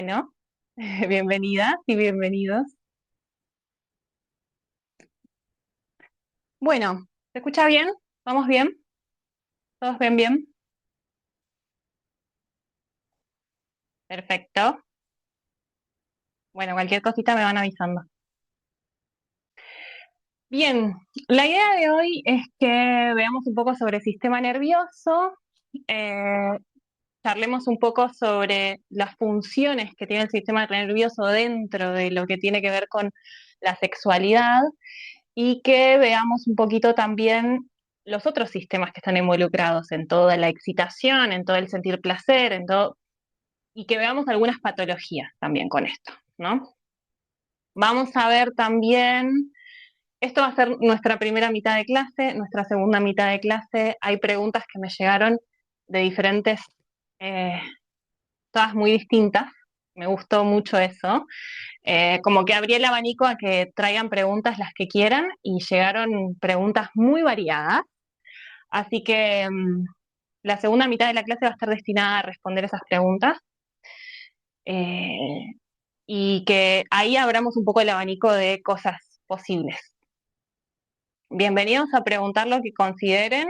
Bueno, bienvenidas y bienvenidos. Bueno, ¿se escucha bien? ¿Vamos bien? ¿Todos ven bien? Perfecto. Bueno, cualquier cosita me van avisando. Bien, la idea de hoy es que veamos un poco sobre el sistema nervioso, eh, charlemos un poco sobre las funciones que tiene el sistema nervioso dentro de lo que tiene que ver con la sexualidad y que veamos un poquito también los otros sistemas que están involucrados en toda la excitación, en todo el sentir placer, en todo, y que veamos algunas patologías también con esto, ¿no? Vamos a ver también, esto va a ser nuestra primera mitad de clase, nuestra segunda mitad de clase, hay preguntas que me llegaron de diferentes, eh, todas muy distintas, me gustó mucho eso. Como que abrí el abanico a que traigan preguntas las que quieran y llegaron preguntas muy variadas. Así que la segunda mitad de la clase va a estar destinada a responder esas preguntas eh, y que ahí abramos un poco el abanico de cosas posibles. Bienvenidos a preguntar lo que consideren.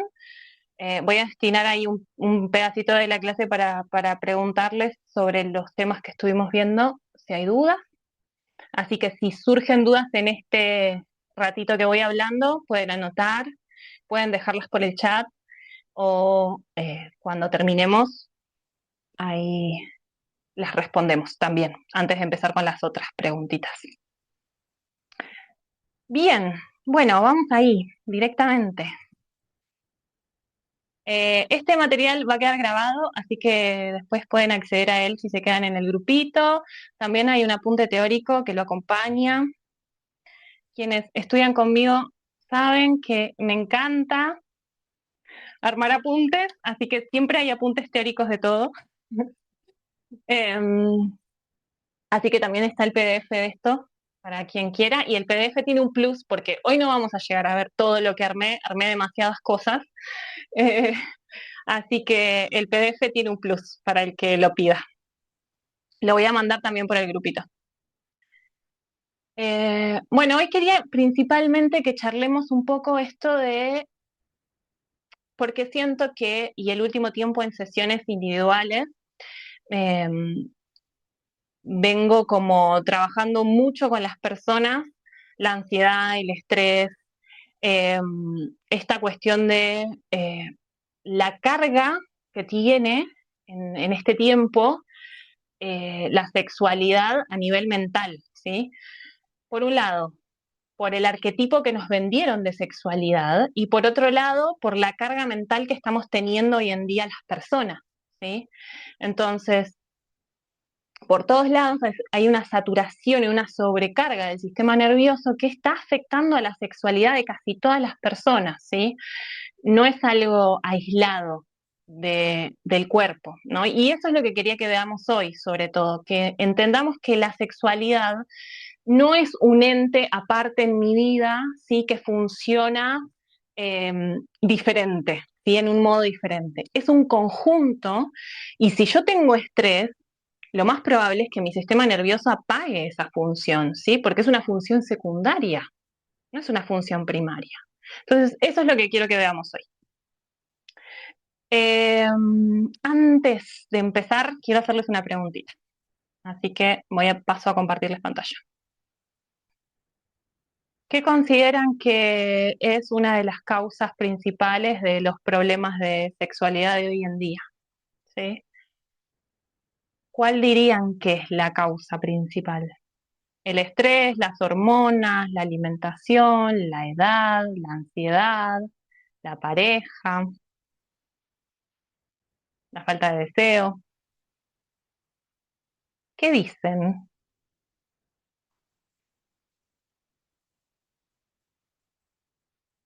Voy a destinar ahí un pedacito de la clase para preguntarles sobre los temas que estuvimos viendo, si hay dudas. Así que si surgen dudas en este ratito que voy hablando, pueden anotar, pueden dejarlas por el chat o cuando terminemos, ahí las respondemos también, antes de empezar con las otras preguntitas. Bien, bueno, vamos ahí, directamente. Este material va a quedar grabado, así que después pueden acceder a él si se quedan en el grupito. También hay un apunte teórico que lo acompaña. Quienes estudian conmigo saben que me encanta armar apuntes, así que siempre hay apuntes teóricos de todo. Em, Así que también está el PDF de esto para quien quiera. Y el PDF tiene un plus porque hoy no vamos a llegar a ver todo lo que armé demasiadas cosas. Eh, Así que el PDF tiene un plus para el que lo pida. Lo voy a mandar también por el grupito. Bueno, hoy quería principalmente que charlemos un poco esto de, porque siento que, y el último tiempo en sesiones individuales, eh, vengo como trabajando mucho con las personas, la ansiedad, el estrés, eh, esta cuestión de la carga que tiene en este tiempo la sexualidad a nivel mental, ¿sí? Por un lado, por el arquetipo que nos vendieron de sexualidad y por otro lado, por la carga mental que estamos teniendo hoy en día las personas, ¿sí? Entonces, por todos lados hay una saturación y una sobrecarga del sistema nervioso que está afectando a la sexualidad de casi todas las personas, ¿sí? No es algo aislado del cuerpo, ¿no? Y eso es lo que quería que veamos hoy, sobre todo, que entendamos que la sexualidad no es un ente aparte en mi vida, ¿sí? Que funciona diferente, ¿sí? En un modo diferente. Es un conjunto y si yo tengo estrés, lo más probable es que mi sistema nervioso apague esa función, ¿sí? Porque es una función secundaria, no es una función primaria. Entonces, eso es lo que quiero que veamos hoy. Antes de empezar, quiero hacerles una preguntita. Así que paso a compartirles pantalla. ¿Qué consideran que es una de las causas principales de los problemas de sexualidad de hoy en día? ¿Sí? ¿Cuál dirían que es la causa principal? El estrés, las hormonas, la alimentación, la edad, la ansiedad, la pareja, la falta de deseo. ¿Qué dicen?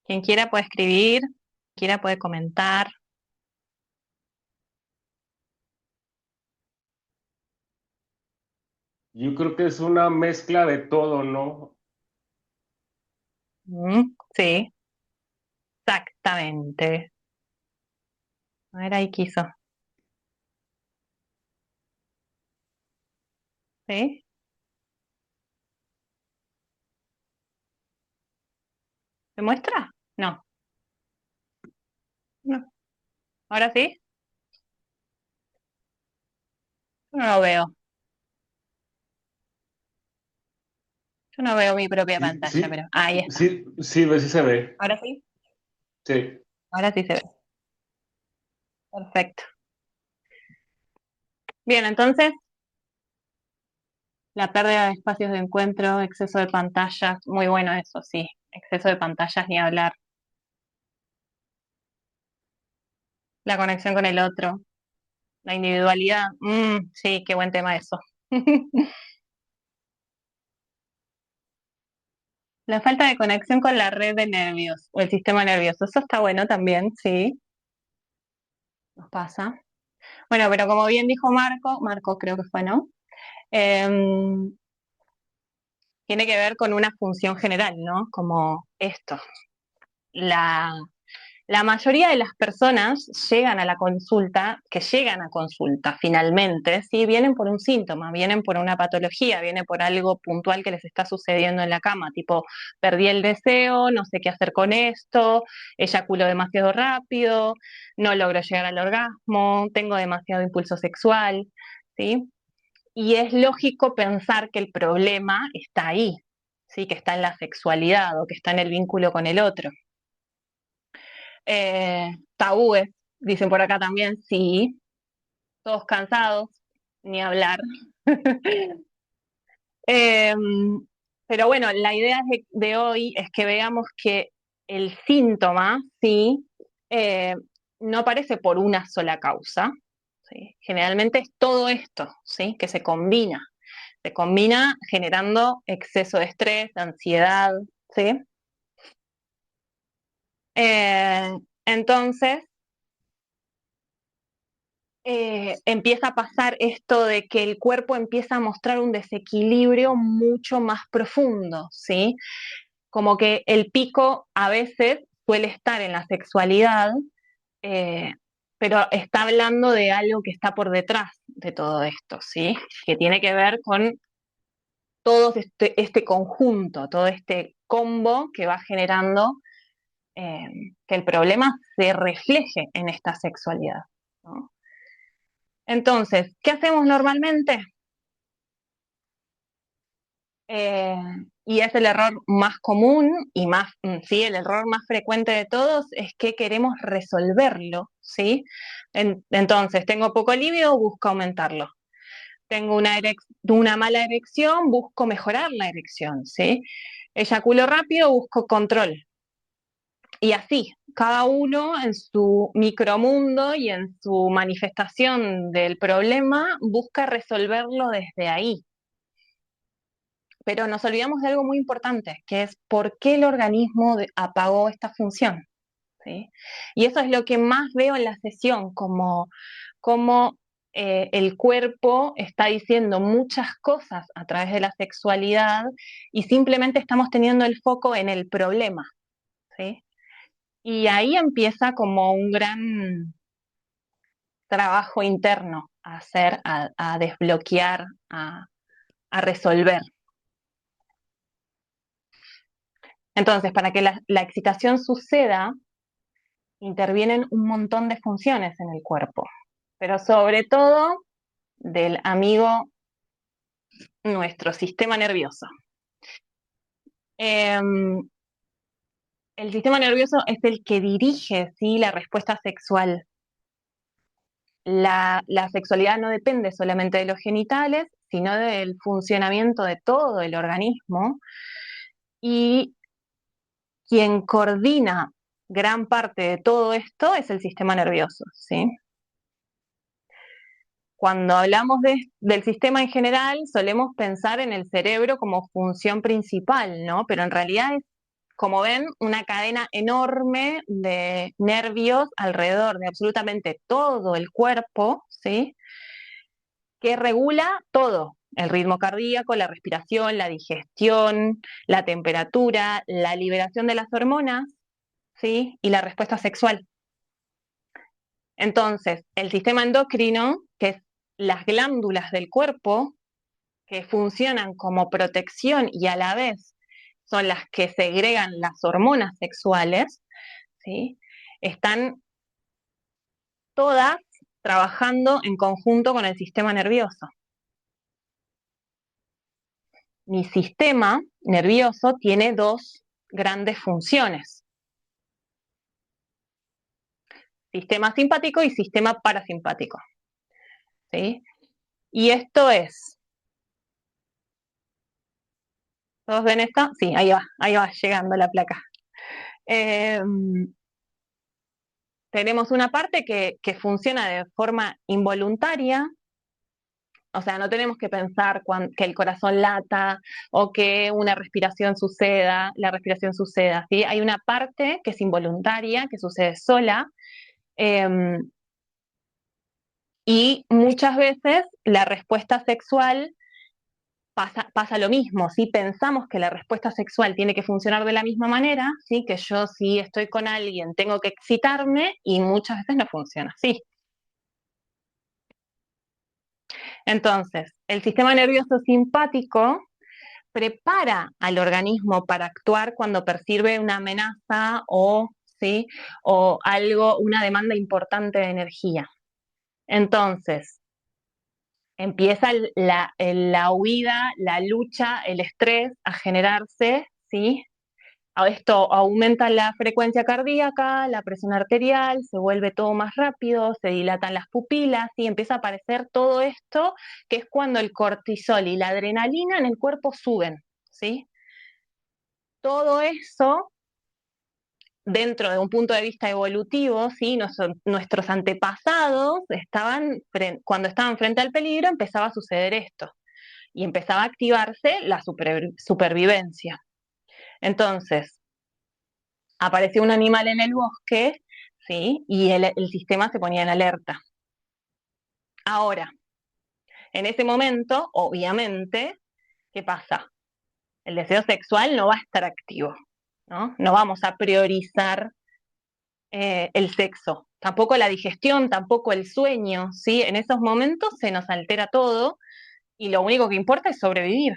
Quien quiera puede escribir, quien quiera puede comentar. Yo creo que es una mezcla de todo, ¿no? Sí, exactamente. A ver, ahí quiso. ¿Sí? ¿Me muestra? No, no. ¿Ahora sí? Yo no lo veo. Yo no veo mi propia Sí, pantalla, sí, pero ahí está. sí, sí, sí se ve. ¿Ahora sí? Sí. Ahora sí se ve. Perfecto. Bien, entonces, la pérdida de espacios de encuentro, exceso de pantallas, muy bueno eso, sí. Exceso de pantallas ni hablar. La conexión con el otro, la individualidad, sí, qué buen tema eso. La falta de conexión con la red de nervios o el sistema nervioso, eso está bueno también, sí, nos pasa. Bueno, pero como bien dijo Marco creo que fue, ¿no? Em, Tiene que ver con una función general, ¿no? Como esto. La, la mayoría de las personas llegan a la consulta, que llegan a consulta finalmente, ¿sí? Vienen por un síntoma, vienen por una patología, vienen por algo puntual que les está sucediendo en la cama, tipo, perdí el deseo, no sé qué hacer con esto, eyaculo demasiado rápido, no logro llegar al orgasmo, tengo demasiado impulso sexual, ¿sí? Y es lógico pensar que el problema está ahí, ¿sí? Que está en la sexualidad o que está en el vínculo con el otro. Tabúes, dicen por acá también, sí, todos cansados, ni hablar. Eh, pero bueno, la idea de hoy es que veamos que el síntoma, sí, eh, no aparece por una sola causa, ¿sí? Generalmente es todo esto, ¿sí? Que se combina generando exceso de estrés, de ansiedad, ¿sí? Entonces, empieza a pasar esto de que el cuerpo empieza a mostrar un desequilibrio mucho más profundo, ¿sí? Como que el pico a veces suele estar en la sexualidad, eh, pero está hablando de algo que está por detrás de todo esto, ¿sí? Que tiene que ver con todo este conjunto, todo este combo que va generando eh, que el problema se refleje en esta sexualidad, ¿no? Entonces, ¿qué hacemos normalmente? Eh, y es el error más común y más, sí, el error más frecuente de todos es que queremos resolverlo, ¿sí? Entonces, tengo poco libido, busco aumentarlo. Tengo una mala erección, busco mejorar la erección, ¿sí? Eyaculo rápido, busco control. Y así, cada uno en su micromundo y en su manifestación del problema busca resolverlo desde ahí. Pero nos olvidamos de algo muy importante, que es por qué el organismo apagó esta función, ¿sí? Y eso es lo que más veo en la sesión, como el cuerpo está diciendo muchas cosas a través de la sexualidad y simplemente estamos teniendo el foco en el problema, ¿sí? Y ahí empieza como un gran trabajo interno a hacer, a desbloquear, a resolver. Entonces, para que la excitación suceda, intervienen un montón de funciones en el cuerpo, pero sobre todo del amigo nuestro sistema nervioso. Eh, el sistema nervioso es el que dirige, ¿sí?, la respuesta sexual. La sexualidad no depende solamente de los genitales, sino del funcionamiento de todo el organismo, y quien coordina gran parte de todo esto es el sistema nervioso, ¿sí? Cuando hablamos del sistema en general, solemos pensar en el cerebro como función principal, ¿no? Pero en realidad es, como ven, una cadena enorme de nervios alrededor de absolutamente todo el cuerpo, ¿sí? Que regula todo, el ritmo cardíaco, la respiración, la digestión, la temperatura, la liberación de las hormonas, ¿sí? Y la respuesta sexual. Entonces, el sistema endocrino, que es las glándulas del cuerpo, que funcionan como protección y a la vez son las que segregan las hormonas sexuales, ¿sí? Están todas trabajando en conjunto con el sistema nervioso. Mi sistema nervioso tiene dos grandes funciones: sistema simpático y sistema parasimpático, ¿sí? Y esto es, ¿todos ven esto? Sí, ahí va llegando la placa. Eh, Tenemos una parte que funciona de forma involuntaria, o sea, no tenemos que pensar que el corazón lata o que una respiración suceda, la respiración suceda, ¿sí? Hay una parte que es involuntaria, que sucede sola, eh, y muchas veces la respuesta sexual pasa lo mismo, ¿sí? Pensamos que la respuesta sexual tiene que funcionar de la misma manera, ¿sí? Que yo si estoy con alguien tengo que excitarme y muchas veces no funciona así. Entonces, el sistema nervioso simpático prepara al organismo para actuar cuando percibe una amenaza o, ¿sí? o algo, una demanda importante de energía. Entonces, empieza la huida, la lucha, el estrés a generarse, ¿sí? Esto aumenta la frecuencia cardíaca, la presión arterial, se vuelve todo más rápido, se dilatan las pupilas y empieza a aparecer todo esto, que es cuando el cortisol y la adrenalina en el cuerpo suben, ¿sí? Todo eso, dentro de un punto de vista evolutivo, ¿sí? Nuestros antepasados cuando estaban frente al peligro empezaba a suceder esto y empezaba a activarse la supervivencia. Entonces, apareció un animal en el bosque, ¿sí? Y el sistema se ponía en alerta. Ahora, en ese momento, obviamente, ¿qué pasa? El deseo sexual no va a estar activo, ¿no? No vamos a priorizar el sexo, tampoco la digestión, tampoco el sueño, ¿sí? En esos momentos se nos altera todo y lo único que importa es sobrevivir.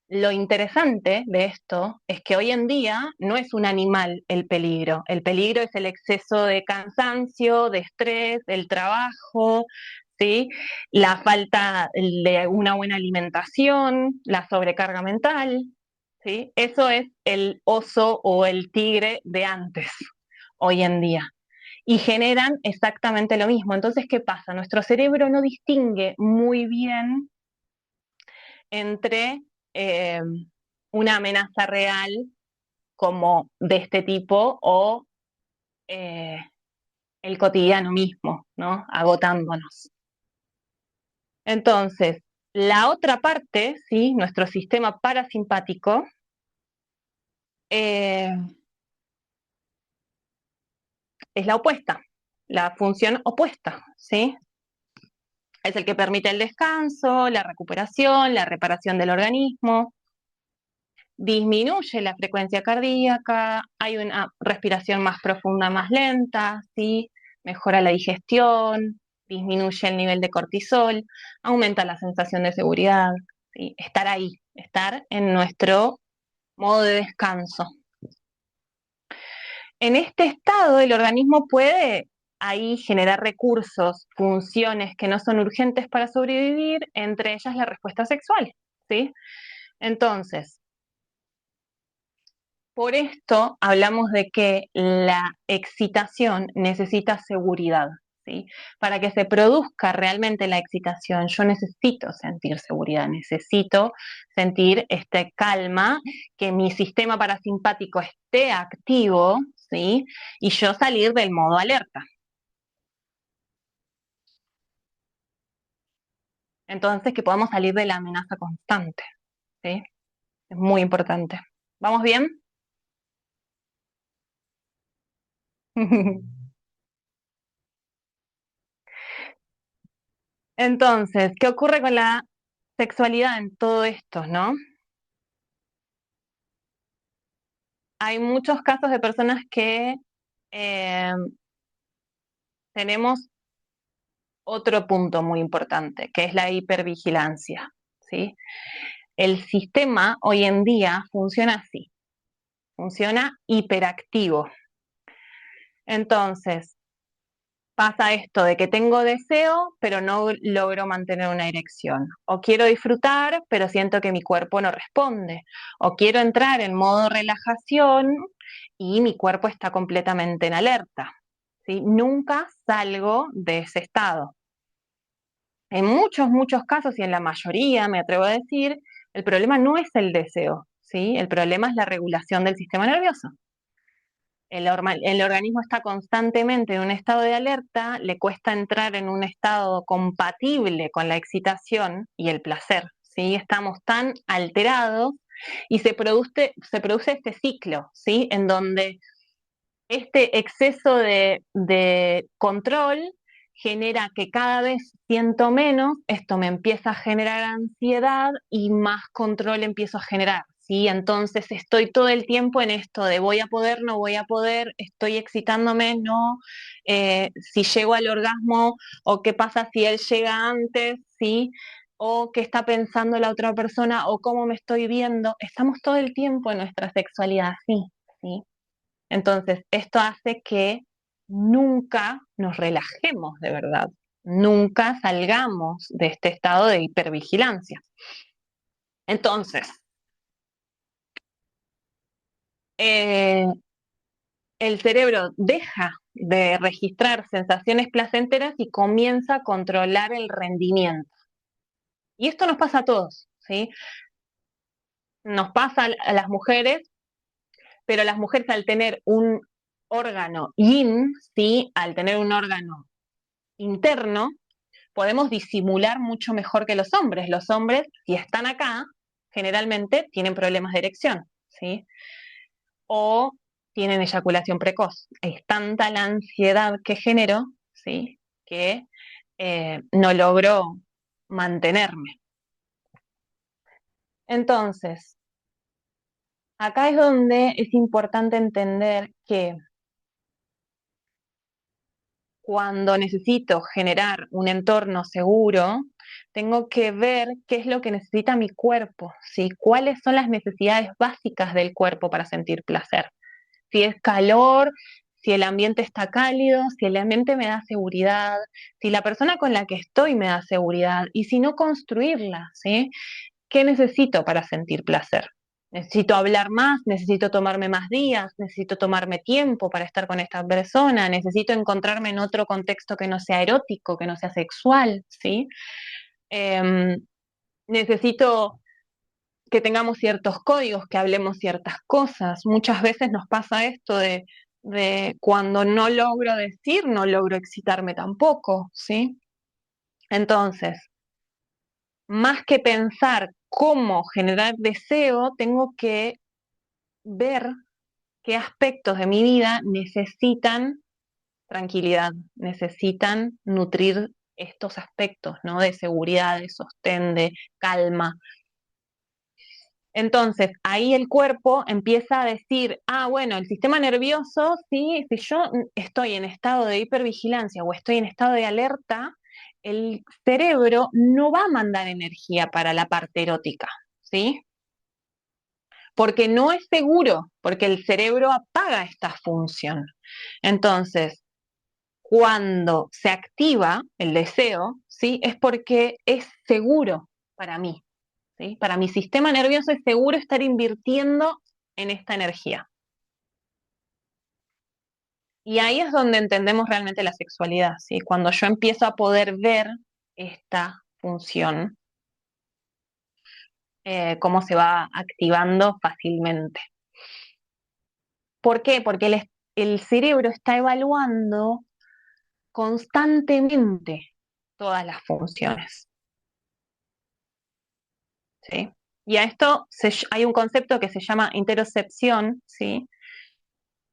Lo interesante de esto es que hoy en día no es un animal el peligro es el exceso de cansancio, de estrés, del trabajo, ¿sí? La falta de una buena alimentación, la sobrecarga mental, ¿sí? Eso es el oso o el tigre de antes, hoy en día. Y generan exactamente lo mismo. Entonces, ¿qué pasa? Nuestro cerebro no distingue muy bien entre eh, una amenaza real como de este tipo o eh, el cotidiano mismo, ¿no? Agotándonos. Entonces, la otra parte, ¿sí? Nuestro sistema parasimpático, eh, es la opuesta, la función opuesta, ¿sí? Es el que permite el descanso, la recuperación, la reparación del organismo, disminuye la frecuencia cardíaca, hay una respiración más profunda, más lenta, ¿sí? Mejora la digestión, disminuye el nivel de cortisol, aumenta la sensación de seguridad, ¿sí? Estar ahí, estar en nuestro modo de descanso. En este estado, el organismo puede ahí generar recursos, funciones que no son urgentes para sobrevivir, entre ellas la respuesta sexual, ¿sí? Entonces, por esto hablamos de que la excitación necesita seguridad, ¿sí? Para que se produzca realmente la excitación, yo necesito sentir seguridad, necesito sentir calma, que mi sistema parasimpático esté activo, ¿sí? Y yo salir del modo alerta. Entonces, que podamos salir de la amenaza constante, ¿sí? Es muy importante. ¿Vamos bien? Entonces, ¿qué ocurre con la sexualidad en todo esto, no? Hay muchos casos de personas que eh, tenemos otro punto muy importante, que es la hipervigilancia. ¿sí? El sistema hoy en día funciona así, funciona hiperactivo. Entonces, pasa esto de que tengo deseo, pero no logro mantener una erección. O quiero disfrutar, pero siento que mi cuerpo no responde. O quiero entrar en modo relajación y mi cuerpo está completamente en alerta. ¿Sí? Nunca salgo de ese estado. En muchos, muchos casos, y en la mayoría, me atrevo a decir, el problema no es el deseo, ¿sí? El problema es la regulación del sistema nervioso. El organismo está constantemente en un estado de alerta, le cuesta entrar en un estado compatible con la excitación y el placer, ¿sí? Estamos tan alterados y se produce este ciclo, ¿sí? En donde este exceso de control genera que cada vez siento menos, esto me empieza a generar ansiedad y más control empiezo a generar, ¿sí? Entonces estoy todo el tiempo en esto de voy a poder, no voy a poder, estoy excitándome, no, si llego al orgasmo o qué pasa si él llega antes, ¿sí? O qué está pensando la otra persona o cómo me estoy viendo. Estamos todo el tiempo en nuestra sexualidad, sí, sí. Entonces, esto hace que nunca nos relajemos de verdad, nunca salgamos de este estado de hipervigilancia. Entonces, eh, el cerebro deja de registrar sensaciones placenteras y comienza a controlar el rendimiento. Y esto nos pasa a todos, ¿sí? Nos pasa a las mujeres, pero las mujeres al tener un órgano yin, ¿sí? Al tener un órgano interno, podemos disimular mucho mejor que los hombres. Los hombres, si están acá, generalmente tienen problemas de erección, ¿sí? O tienen eyaculación precoz. Es tanta la ansiedad que genero, ¿sí? Que no logro mantenerme. Entonces, acá es donde es importante entender que cuando necesito generar un entorno seguro, tengo que ver qué es lo que necesita mi cuerpo, ¿sí? ¿Cuáles son las necesidades básicas del cuerpo para sentir placer? Si es calor, si el ambiente está cálido, si el ambiente me da seguridad, si la persona con la que estoy me da seguridad, y si no construirla, ¿sí? ¿Qué necesito para sentir placer? Necesito hablar más, necesito tomarme más días, necesito tomarme tiempo para estar con esta persona, necesito encontrarme en otro contexto que no sea erótico, que no sea sexual, ¿sí? Eh, necesito que tengamos ciertos códigos, que hablemos ciertas cosas. Muchas veces nos pasa esto de cuando no logro decir, no logro excitarme tampoco, ¿sí? Entonces, más que pensar cómo generar deseo, tengo que ver qué aspectos de mi vida necesitan tranquilidad, necesitan nutrir estos aspectos, ¿no? De seguridad, de sostén, de calma. Entonces, ahí el cuerpo empieza a decir, ah, bueno, el sistema nervioso, sí, si yo estoy en estado de hipervigilancia o estoy en estado de alerta, el cerebro no va a mandar energía para la parte erótica, ¿sí? Porque no es seguro, porque el cerebro apaga esta función. Entonces, cuando se activa el deseo, ¿sí? Es porque es seguro para mí, ¿sí? Para mi sistema nervioso es seguro estar invirtiendo en esta energía. Y ahí es donde entendemos realmente la sexualidad, ¿sí? Cuando yo empiezo a poder ver esta función, cómo se va activando fácilmente. ¿Por qué? Porque el cerebro está evaluando constantemente todas las funciones, ¿sí? Y a esto hay un concepto que se llama interocepción, ¿sí?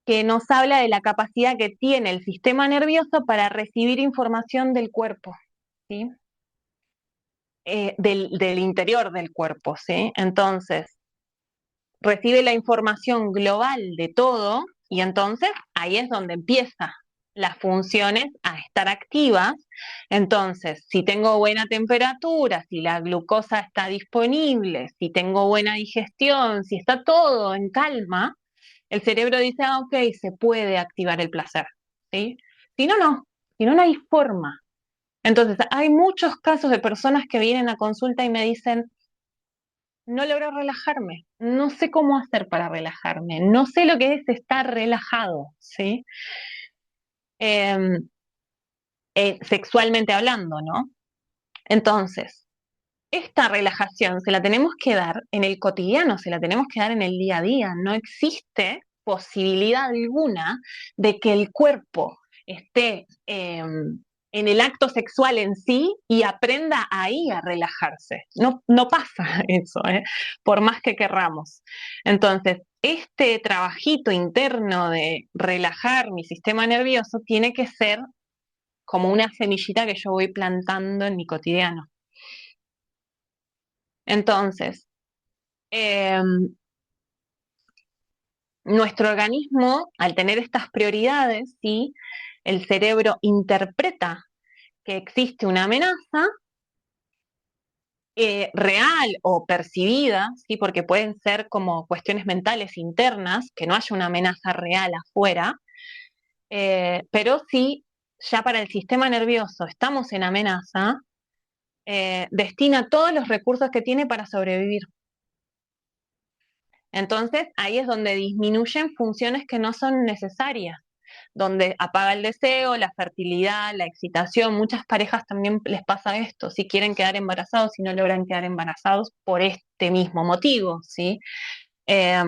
Que nos habla de la capacidad que tiene el sistema nervioso para recibir información del cuerpo, ¿sí? Del interior del cuerpo, ¿sí? Entonces, recibe la información global de todo y entonces ahí es donde empiezan las funciones a estar activas Entonces, si tengo buena temperatura, si la glucosa está disponible, si tengo buena digestión, si está todo en calma, el cerebro dice, ah, ok, se puede activar el placer, ¿sí? Si no, no, si no, no hay forma. Entonces, hay muchos casos de personas que vienen a consulta y me dicen, no logro relajarme, no sé cómo hacer para relajarme, no sé lo que es estar relajado, ¿sí? Em, Sexualmente hablando, ¿no? Entonces, esta relajación se la tenemos que dar en el cotidiano, se la tenemos que dar en el día a día. No existe posibilidad alguna de que el cuerpo esté en el acto sexual en sí y aprenda ahí a relajarse. No, no pasa eso, ¿eh? Por más que querramos. Entonces, este trabajito interno de relajar mi sistema nervioso tiene que ser como una semillita que yo voy plantando en mi cotidiano. Entonces, eh, nuestro organismo, al tener estas prioridades, ¿sí? El cerebro interpreta que existe una amenaza real o percibida, ¿sí? Porque pueden ser como cuestiones mentales internas, que no haya una amenaza real afuera, pero si ya para el sistema nervioso estamos en amenaza, destina todos los recursos que tiene para sobrevivir. Entonces, ahí es donde disminuyen funciones que no son necesarias, donde apaga el deseo, la fertilidad, la excitación. Muchas parejas también les pasa esto, si quieren quedar embarazados y no logran quedar embarazados por este mismo motivo, ¿sí? Eh,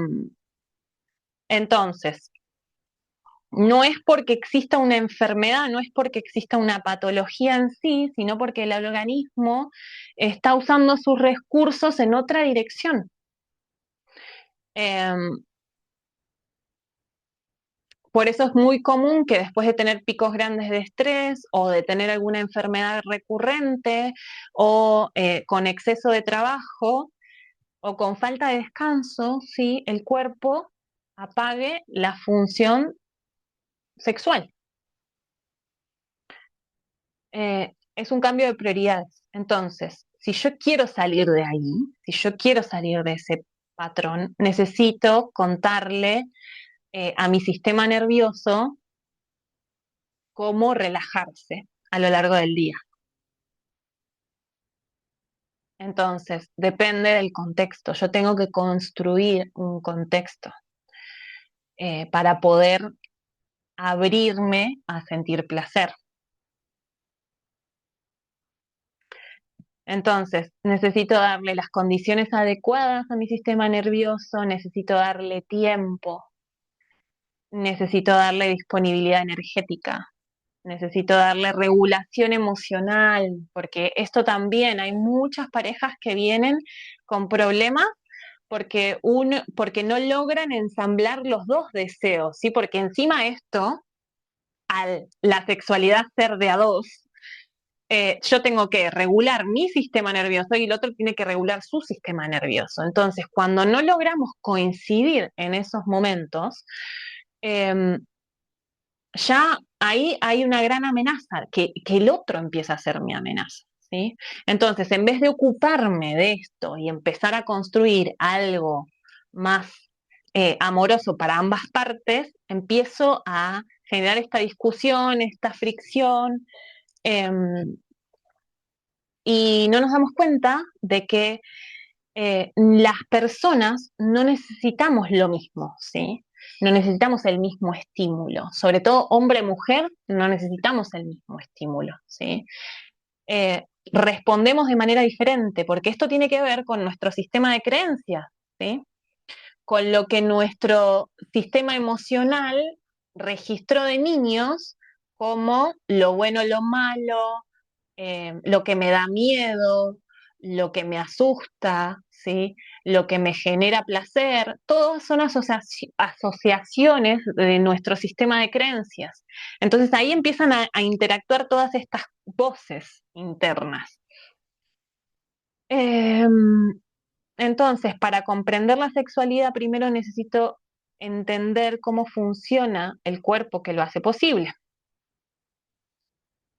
entonces, no es porque exista una enfermedad, no es porque exista una patología en sí, sino porque el organismo está usando sus recursos en otra dirección. Eh, Por eso es muy común que después de tener picos grandes de estrés o de tener alguna enfermedad recurrente o con exceso de trabajo o con falta de descanso, ¿sí? El cuerpo apague la función sexual. Es un cambio de prioridades. Entonces, si yo quiero salir de ahí, si yo quiero salir de ese patrón, necesito contarle a mi sistema nervioso cómo relajarse a lo largo del día. Entonces, depende del contexto. Yo tengo que construir un contexto para poder abrirme a sentir placer. Entonces, necesito darle las condiciones adecuadas a mi sistema nervioso, necesito darle tiempo, necesito darle disponibilidad energética, necesito darle regulación emocional, porque esto también hay muchas parejas que vienen con problemas porque no logran ensamblar los dos deseos, ¿sí? Porque encima esto, al la sexualidad ser de a dos, yo tengo que regular mi sistema nervioso y el otro tiene que regular su sistema nervioso. Entonces, cuando no logramos coincidir en esos momentos, eh, ya ahí hay una gran amenaza, que el otro empieza a ser mi amenaza, ¿sí? Entonces, en vez de ocuparme de esto y empezar a construir algo más amoroso para ambas partes, empiezo a generar esta discusión, esta fricción, em, y no nos damos cuenta de que las personas no necesitamos lo mismo, ¿sí? No necesitamos el mismo estímulo. Sobre todo hombre-mujer, no necesitamos el mismo estímulo, ¿sí? Respondemos de manera diferente, porque esto tiene que ver con nuestro sistema de creencias, ¿sí? Con lo que nuestro sistema emocional registró de niños como lo bueno, lo malo, lo que me da miedo, lo que me asusta, ¿sí? Lo que me genera placer, todos son asociaciones de nuestro sistema de creencias. Entonces ahí empiezan a interactuar todas estas voces internas. Em, entonces, para comprender la sexualidad, primero necesito entender cómo funciona el cuerpo que lo hace posible.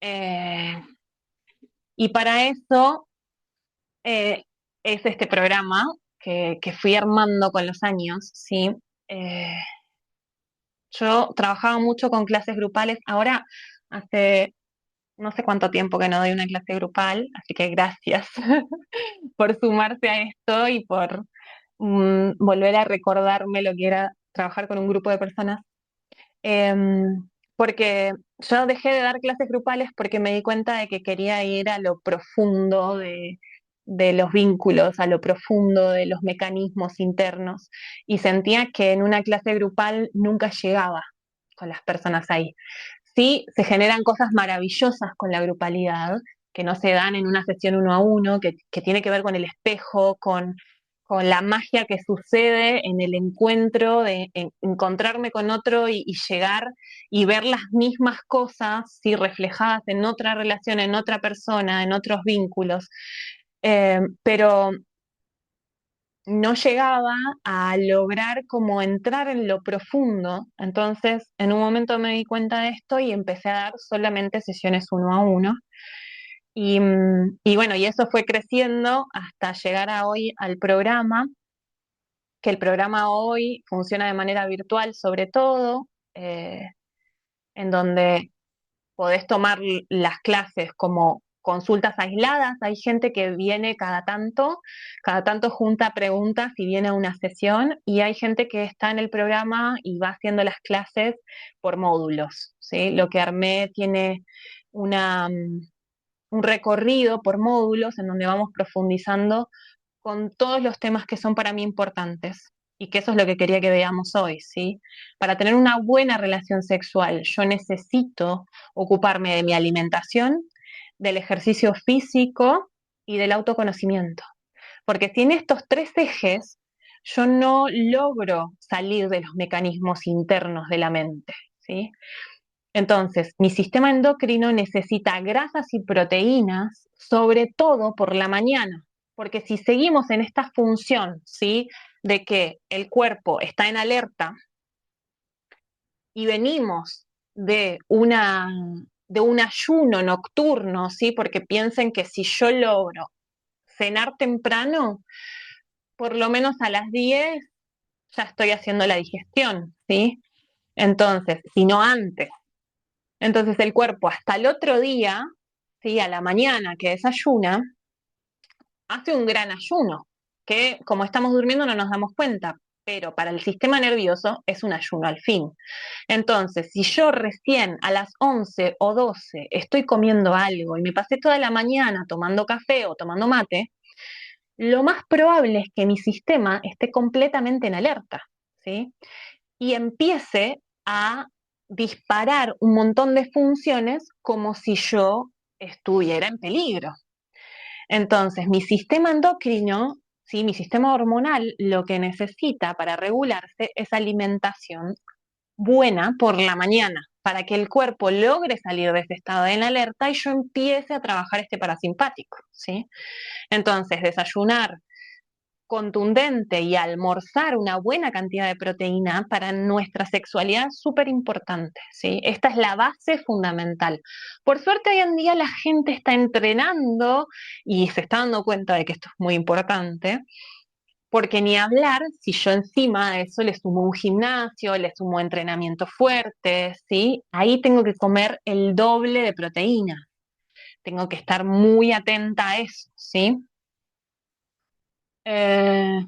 Eh, y para eso eh, es este programa que fui armando con los años, ¿sí? Eh, yo trabajaba mucho con clases grupales, ahora hace no sé cuánto tiempo que no doy una clase grupal, así que gracias por sumarse a esto y por volver a recordarme lo que era trabajar con un grupo de personas. Porque yo dejé de dar clases grupales porque me di cuenta de que quería ir a lo profundo de los vínculos, a lo profundo de los mecanismos internos, y sentía que en una clase grupal nunca llegaba con las personas ahí. Sí, se generan cosas maravillosas con la grupalidad, que no se dan en una sesión uno a uno, que tiene que ver con el espejo, con la magia que sucede en el encuentro, de encontrarme con otro y llegar y ver las mismas cosas, ¿sí? Reflejadas en otra relación, en otra persona, en otros vínculos. Pero no llegaba a lograr como entrar en lo profundo. Entonces, en un momento me di cuenta de esto y empecé a dar solamente sesiones uno a uno. Y bueno, y eso fue creciendo hasta llegar a hoy al programa, que el programa hoy funciona de manera virtual sobre todo, eh, en donde podés tomar las clases como consultas aisladas. Hay gente que viene cada tanto junta preguntas y viene a una sesión, y hay gente que está en el programa y va haciendo las clases por módulos, ¿sí? Lo que armé tiene una, un recorrido por módulos en donde vamos profundizando con todos los temas que son para mí importantes. Y que eso es lo que quería que veamos hoy, ¿sí? Para tener una buena relación sexual, yo necesito ocuparme de mi alimentación, del ejercicio físico y del autoconocimiento. Porque sin estos tres ejes, yo no logro salir de los mecanismos internos de la mente, ¿sí? Entonces, mi sistema endocrino necesita grasas y proteínas, sobre todo por la mañana, porque si seguimos en esta función, ¿sí? De que el cuerpo está en alerta y venimos de de un ayuno nocturno, ¿sí? Porque piensen que si yo logro cenar temprano, por lo menos a las 10 ya estoy haciendo la digestión, ¿sí? Entonces, si no antes. Entonces el cuerpo hasta el otro día, ¿sí? A la mañana que desayuna, hace un gran ayuno, que como estamos durmiendo no nos damos cuenta, pero para el sistema nervioso es un ayuno al fin. Entonces, si yo recién a las 11 o 12 estoy comiendo algo y me pasé toda la mañana tomando café o tomando mate, lo más probable es que mi sistema esté completamente en alerta, ¿sí? Y empiece a disparar un montón de funciones como si yo estuviera en peligro. Entonces, mi sistema endocrino, ¿sí? Mi sistema hormonal, lo que necesita para regularse es alimentación buena por la mañana, para que el cuerpo logre salir de ese estado de alerta y yo empiece a trabajar este parasimpático, ¿sí? Entonces, desayunar contundente y almorzar una buena cantidad de proteína para nuestra sexualidad es súper importante, ¿sí? Esta es la base fundamental. Por suerte hoy en día la gente está entrenando y se está dando cuenta de que esto es muy importante, porque ni hablar si yo encima de eso le sumo un gimnasio, le sumo entrenamiento fuerte, ¿sí? Ahí tengo que comer el doble de proteína. Tengo que estar muy atenta a eso, ¿sí? Eh,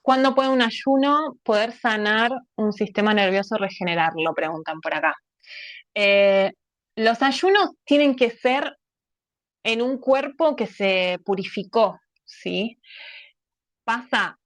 ¿Cuándo puede un ayuno poder sanar un sistema nervioso, regenerarlo? Preguntan por acá. Eh, los ayunos tienen que ser en un cuerpo que se purificó, ¿sí? Pasa,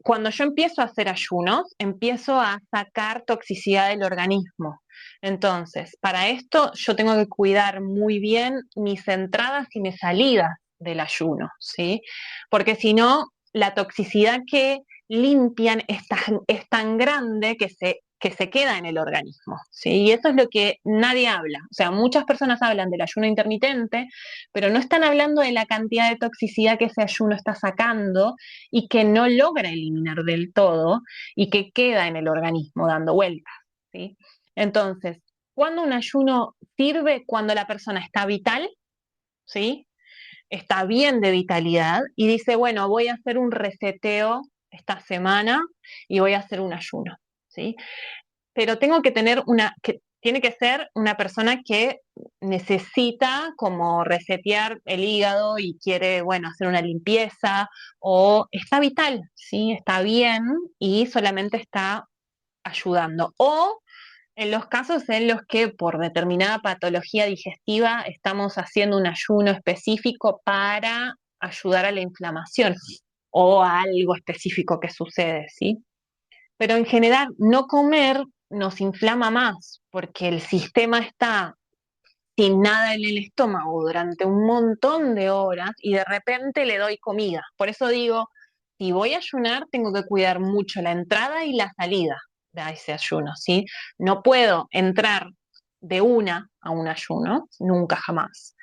cuando yo empiezo a hacer ayunos, empiezo a sacar toxicidad del organismo. Entonces, para esto yo tengo que cuidar muy bien mis entradas y mis salidas del ayuno, ¿sí? Porque si no, la toxicidad que limpian es tan grande que se queda en el organismo, ¿sí? Y eso es lo que nadie habla. O sea, muchas personas hablan del ayuno intermitente, pero no están hablando de la cantidad de toxicidad que ese ayuno está sacando y que no logra eliminar del todo y que queda en el organismo dando vueltas, ¿sí? Entonces, ¿Cuándo un ayuno sirve? Cuando la persona está vital, ¿sí? Está bien de vitalidad y dice, bueno, voy a hacer un reseteo esta semana y voy a hacer un ayuno, ¿sí? Pero tengo que tener tiene que ser una persona que necesita como resetear el hígado y quiere, bueno, hacer una limpieza o está vital, ¿sí? Está bien y solamente está ayudando. O en los casos en los que por determinada patología digestiva estamos haciendo un ayuno específico para ayudar a la inflamación o a algo específico que sucede, ¿sí? Pero en general, no comer nos inflama más porque el sistema está sin nada en el estómago durante un montón de horas y de repente le doy comida. Por eso digo, si voy a ayunar, tengo que cuidar mucho la entrada y la salida de ese ayuno, ¿sí? No puedo entrar de una a un ayuno, nunca jamás.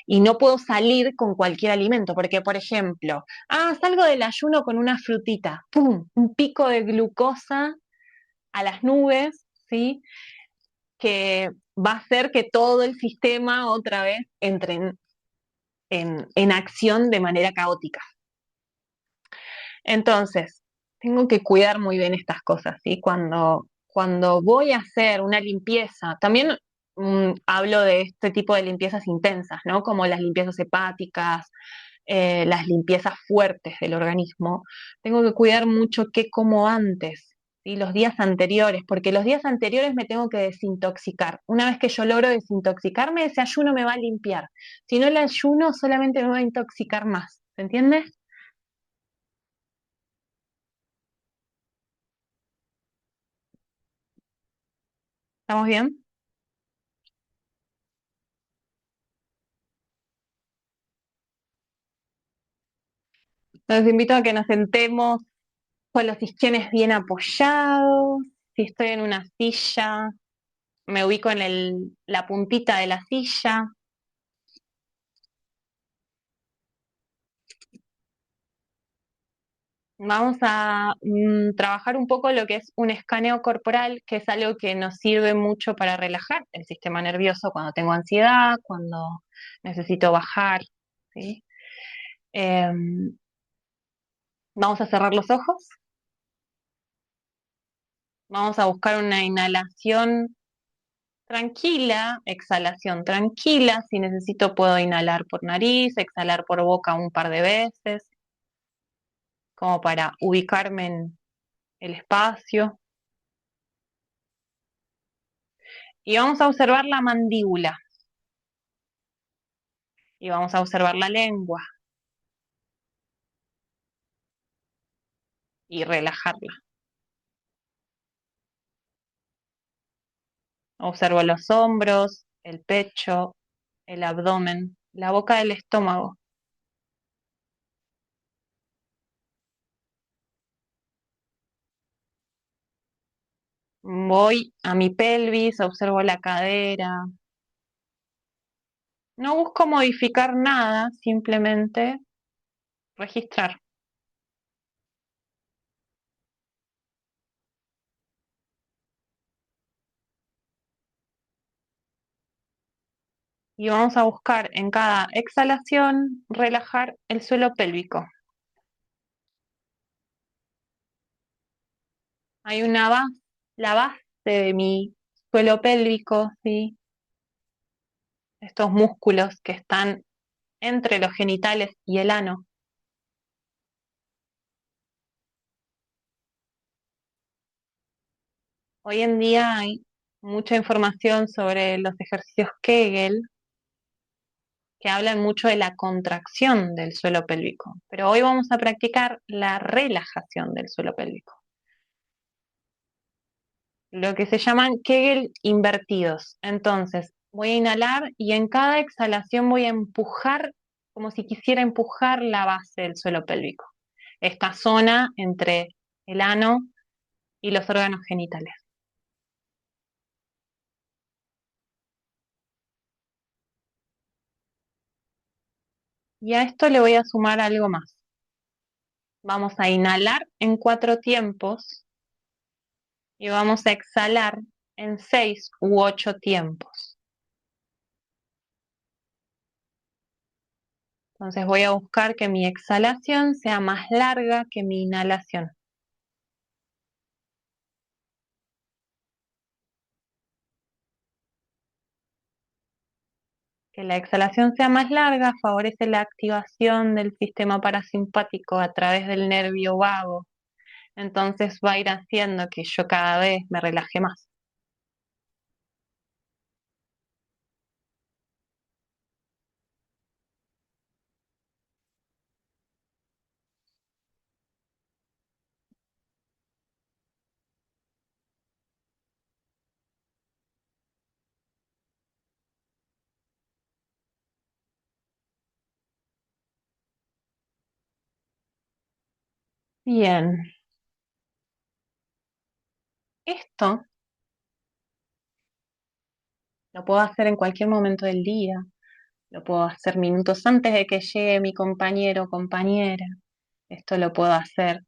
Y no puedo salir con cualquier alimento, porque, por ejemplo, salgo del ayuno con una frutita, ¡pum! Un pico de glucosa a las nubes, ¿sí? Que va a hacer que todo el sistema otra vez entre en acción de manera caótica. Entonces, tengo que cuidar muy bien estas cosas, ¿sí? Cuando voy a hacer una limpieza, también hablo de este tipo de limpiezas intensas, ¿no? Como las limpiezas hepáticas, las limpiezas fuertes del organismo, tengo que cuidar mucho qué como antes, ¿sí? Los días anteriores, porque los días anteriores me tengo que desintoxicar. Una vez que yo logro desintoxicarme, ese ayuno me va a limpiar. Si no, el ayuno solamente me va a intoxicar más. ¿Se entiende? ¿Estamos bien? Los invito a que nos sentemos con los isquiones bien apoyados. Si estoy en una silla, me ubico en la puntita de la silla. Vamos a trabajar un poco lo que es un escaneo corporal, que es algo que nos sirve mucho para relajar el sistema nervioso cuando tengo ansiedad, cuando necesito bajar, ¿sí? Em, Vamos a cerrar los ojos, vamos a buscar una inhalación tranquila, exhalación tranquila. Si necesito puedo inhalar por nariz, exhalar por boca un par de veces, como para ubicarme en el espacio. Y vamos a observar la mandíbula y vamos a observar la lengua y relajarla. Observo los hombros, el pecho, el abdomen, la boca del estómago. Voy a mi pelvis, observo la cadera. No busco modificar nada, simplemente registrar. Y vamos a buscar en cada exhalación relajar el suelo pélvico. Hay la base de mi suelo pélvico, ¿sí? Estos músculos que están entre los genitales y el ano. Hoy en día hay mucha información sobre los ejercicios Kegel que hablan mucho de la contracción del suelo pélvico, pero hoy vamos a practicar la relajación del suelo pélvico, lo que se llaman Kegel invertidos. Entonces, voy a inhalar y en cada exhalación voy a empujar, como si quisiera empujar la base del suelo pélvico, esta zona entre el ano y los órganos genitales. Y a esto le voy a sumar algo más. Vamos a inhalar en 4 tiempos y vamos a exhalar en 6 u 8 tiempos. Entonces voy a buscar que mi exhalación sea más larga que mi inhalación. Que la exhalación sea más larga favorece la activación del sistema parasimpático a través del nervio vago. Entonces va a ir haciendo que yo cada vez me relaje más. Bien, esto lo puedo hacer en cualquier momento del día, lo puedo hacer minutos antes de que llegue mi compañero o compañera. Esto lo puedo hacer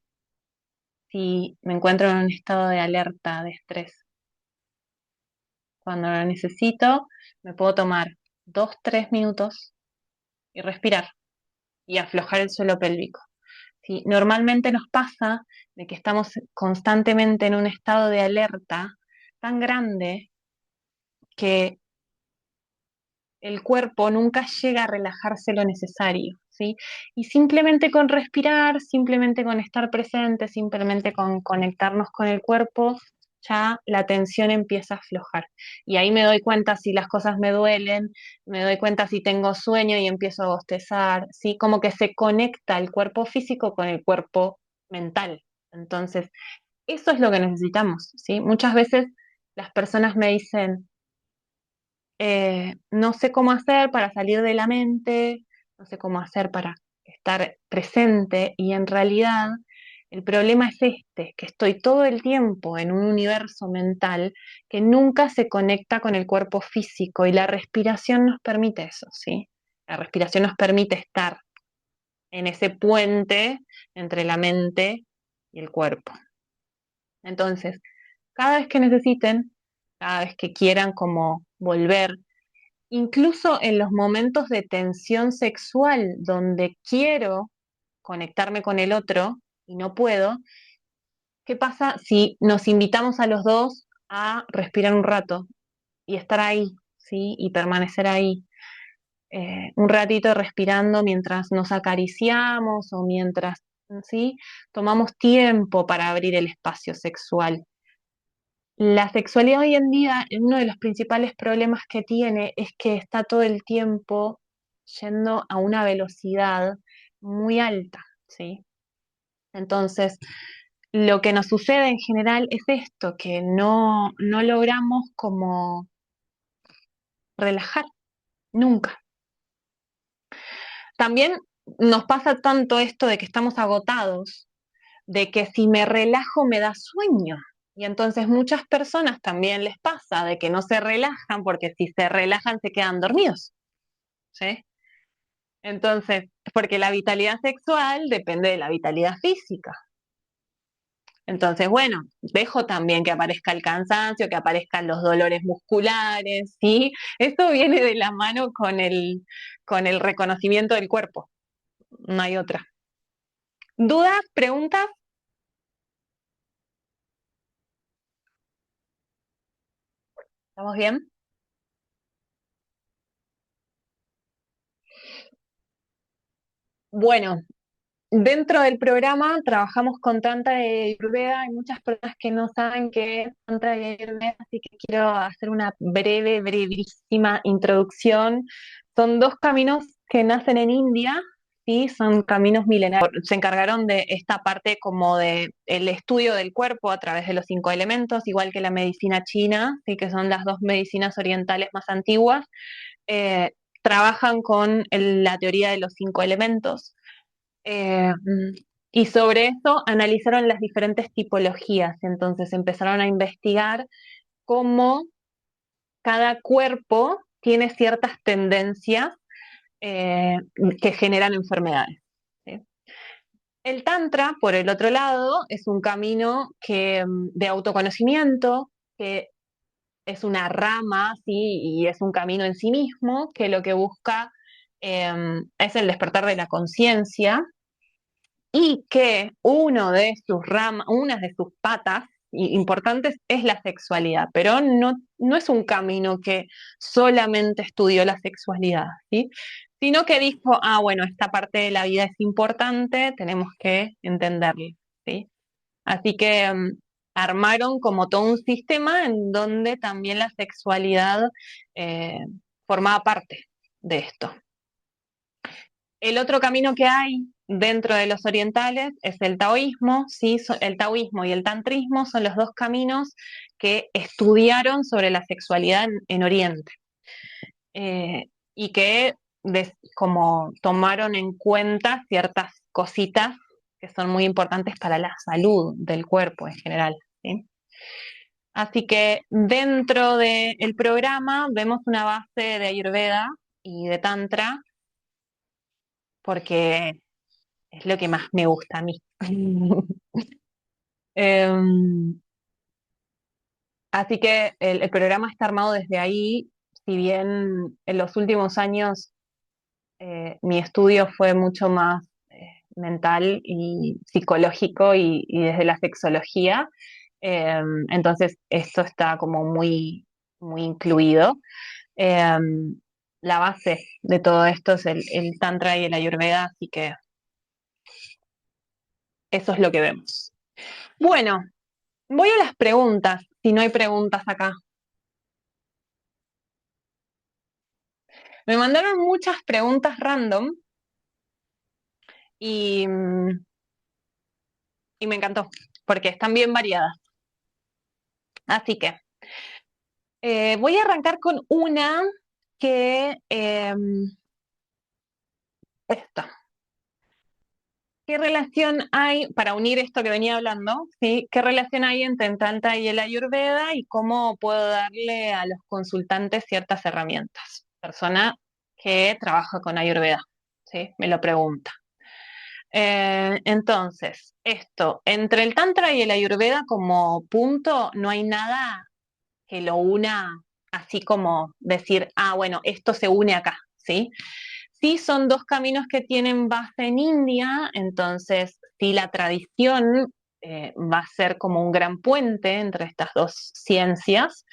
si me encuentro en un estado de alerta, de estrés. Cuando lo necesito, me puedo tomar 2, 3 minutos y respirar y aflojar el suelo pélvico. ¿Sí? Normalmente nos pasa de que estamos constantemente en un estado de alerta tan grande que el cuerpo nunca llega a relajarse lo necesario, ¿sí? Y simplemente con respirar, simplemente con estar presente, simplemente con conectarnos con el cuerpo, ya la tensión empieza a aflojar. Y ahí me doy cuenta si las cosas me duelen, me doy cuenta si tengo sueño y empiezo a bostezar, ¿sí? Como que se conecta el cuerpo físico con el cuerpo mental. Entonces, eso es lo que necesitamos, ¿sí? Muchas veces las personas me dicen, no sé cómo hacer para salir de la mente, no sé cómo hacer para estar presente y en realidad el problema es este, que estoy todo el tiempo en un universo mental que nunca se conecta con el cuerpo físico y la respiración nos permite eso, ¿sí? La respiración nos permite estar en ese puente entre la mente y el cuerpo. Entonces, cada vez que necesiten, cada vez que quieran como volver, incluso en los momentos de tensión sexual donde quiero conectarme con el otro y no puedo, ¿qué pasa si nos invitamos a los dos a respirar un rato y estar ahí, ¿sí? Y permanecer ahí un ratito respirando mientras nos acariciamos o mientras, ¿sí? Tomamos tiempo para abrir el espacio sexual. La sexualidad hoy en día, uno de los principales problemas que tiene es que está todo el tiempo yendo a una velocidad muy alta, ¿sí? Entonces, lo que nos sucede en general es esto, que no logramos como relajar nunca. También nos pasa tanto esto de que estamos agotados, de que si me relajo me da sueño. Y entonces muchas personas también les pasa de que no se relajan porque si se relajan se quedan dormidos, ¿sí? Entonces, porque la vitalidad sexual depende de la vitalidad física. Entonces, bueno, dejo también que aparezca el cansancio, que aparezcan los dolores musculares, ¿sí? Eso viene de la mano con el reconocimiento del cuerpo, no hay otra. ¿Dudas? ¿Preguntas? ¿Estamos bien? Bueno, dentro del programa trabajamos con Tantra y Ayurveda. Hay muchas personas que no saben qué es Tantra y Ayurveda, así que quiero hacer una brevísima introducción. Son dos caminos que nacen en India, ¿sí? Son caminos milenarios. Se encargaron de esta parte como de el estudio del cuerpo a través de los 5 elementos, igual que la medicina china, ¿sí? Que son las dos medicinas orientales más antiguas. Eh, Trabajan con la teoría de los 5 elementos. Eh, y sobre eso analizaron las diferentes tipologías, entonces empezaron a investigar cómo cada cuerpo tiene ciertas tendencias eh, que generan enfermedades, ¿sí? El Tantra, por el otro lado, es un camino de autoconocimiento que es una rama, ¿sí? Y es un camino en sí mismo que lo que busca es el despertar de la conciencia y que una de sus patas importantes es la sexualidad, pero no es un camino que solamente estudió la sexualidad, ¿sí? Sino que dijo, ah, bueno, esta parte de la vida es importante, tenemos que entenderla, ¿sí? Así que armaron como todo un sistema en donde también la sexualidad eh, formaba parte de esto. El otro camino que hay dentro de los orientales es el taoísmo, ¿sí? El taoísmo y el tantrismo son los dos caminos que estudiaron sobre la sexualidad en Oriente y que como tomaron en cuenta ciertas cositas que son muy importantes para la salud del cuerpo en general, ¿sí? Así que dentro del programa vemos una base de Ayurveda y de Tantra porque es lo que más me gusta a mí. Em, Así que el programa está armado desde ahí, si bien en los últimos años mi estudio fue mucho más mental y psicológico y desde la sexología, entonces esto está como muy incluido. Em, la base de todo esto es el Tantra y el Ayurveda, así que eso es lo que vemos. Bueno, voy a las preguntas, si no hay preguntas acá. Me mandaron muchas preguntas random y, y me encantó, porque están bien variadas. Así que voy a arrancar con una que esta. ¿Qué relación hay, para unir esto que venía hablando, ¿sí? ¿Qué relación hay entre el Tantra y el Ayurveda y cómo puedo darle a los consultantes ciertas herramientas? Persona que trabaja con Ayurveda, ¿sí? Me lo pregunta. Entonces, esto, entre el Tantra y el Ayurveda como punto, no hay nada que lo una así como decir, ah, bueno, esto se une acá, ¿sí? Sí, son dos caminos que tienen base en India, entonces sí, la tradición va a ser como un gran puente entre estas dos ciencias,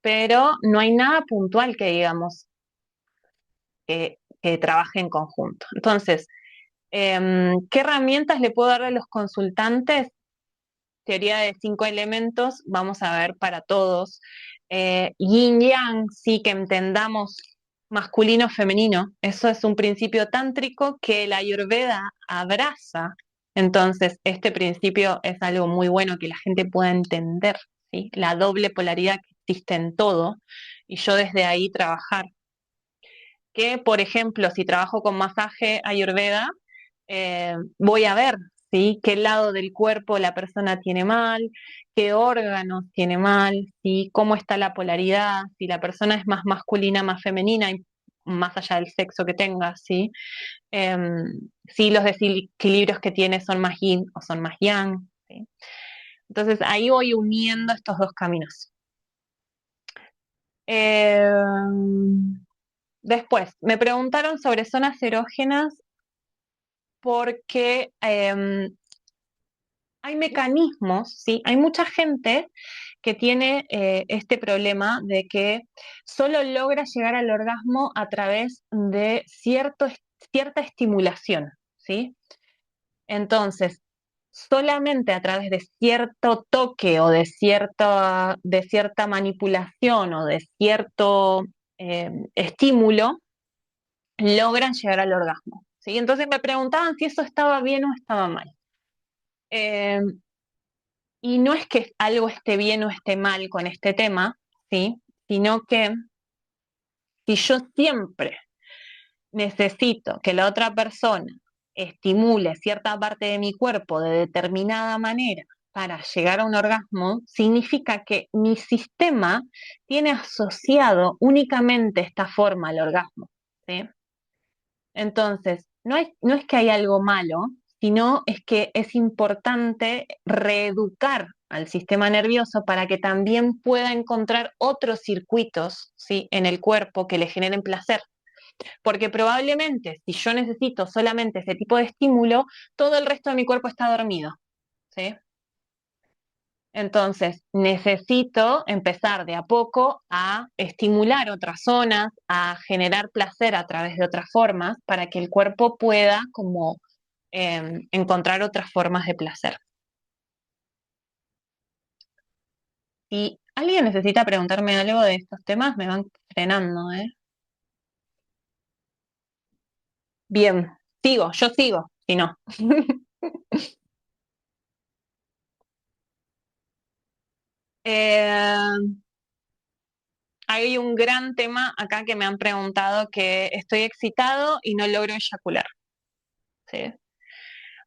pero no hay nada puntual que digamos que trabaje en conjunto. Entonces, ¿qué herramientas le puedo dar a los consultantes? Teoría de 5 elementos, vamos a ver para todos. Yin Yang, sí, que entendamos masculino, femenino. Eso es un principio tántrico que la Ayurveda abraza. Entonces, este principio es algo muy bueno que la gente pueda entender, ¿sí? La doble polaridad que existe en todo y yo desde ahí trabajar. Que, por ejemplo, si trabajo con masaje Ayurveda, voy a ver, ¿sí? Qué lado del cuerpo la persona tiene mal, qué órganos tiene mal, ¿sí? Cómo está la polaridad, si la persona es más masculina, más femenina, y más allá del sexo que tenga, ¿sí? Si los desequilibrios que tiene son más yin o son más yang, ¿sí? Entonces ahí voy uniendo estos dos caminos. Después, me preguntaron sobre zonas erógenas porque hay mecanismos, ¿sí? Hay mucha gente que tiene este problema de que solo logra llegar al orgasmo a través de cierta estimulación, ¿sí? Entonces, solamente a través de cierto toque o de cierta manipulación o de cierto estímulo, logran llegar al orgasmo, ¿sí? Entonces me preguntaban si eso estaba bien o estaba mal. Eh, y no es que algo esté bien o esté mal con este tema, ¿sí? Sino que si yo siempre necesito que la otra persona estimule cierta parte de mi cuerpo de determinada manera para llegar a un orgasmo, significa que mi sistema tiene asociado únicamente esta forma al orgasmo, ¿sí? Entonces, no es que hay algo malo, sino es que es importante reeducar al sistema nervioso para que también pueda encontrar otros circuitos, ¿sí?, en el cuerpo que le generen placer. Porque probablemente si yo necesito solamente ese tipo de estímulo, todo el resto de mi cuerpo está dormido, ¿sí? Entonces, necesito empezar de a poco a estimular otras zonas, a generar placer a través de otras formas, para que el cuerpo pueda como encontrar otras formas de placer. Si alguien necesita preguntarme algo de estos temas, me van frenando, ¿eh? Bien, yo sigo, si no. Eh, Hay un gran tema acá que me han preguntado, que estoy excitado y no logro eyacular, ¿sí?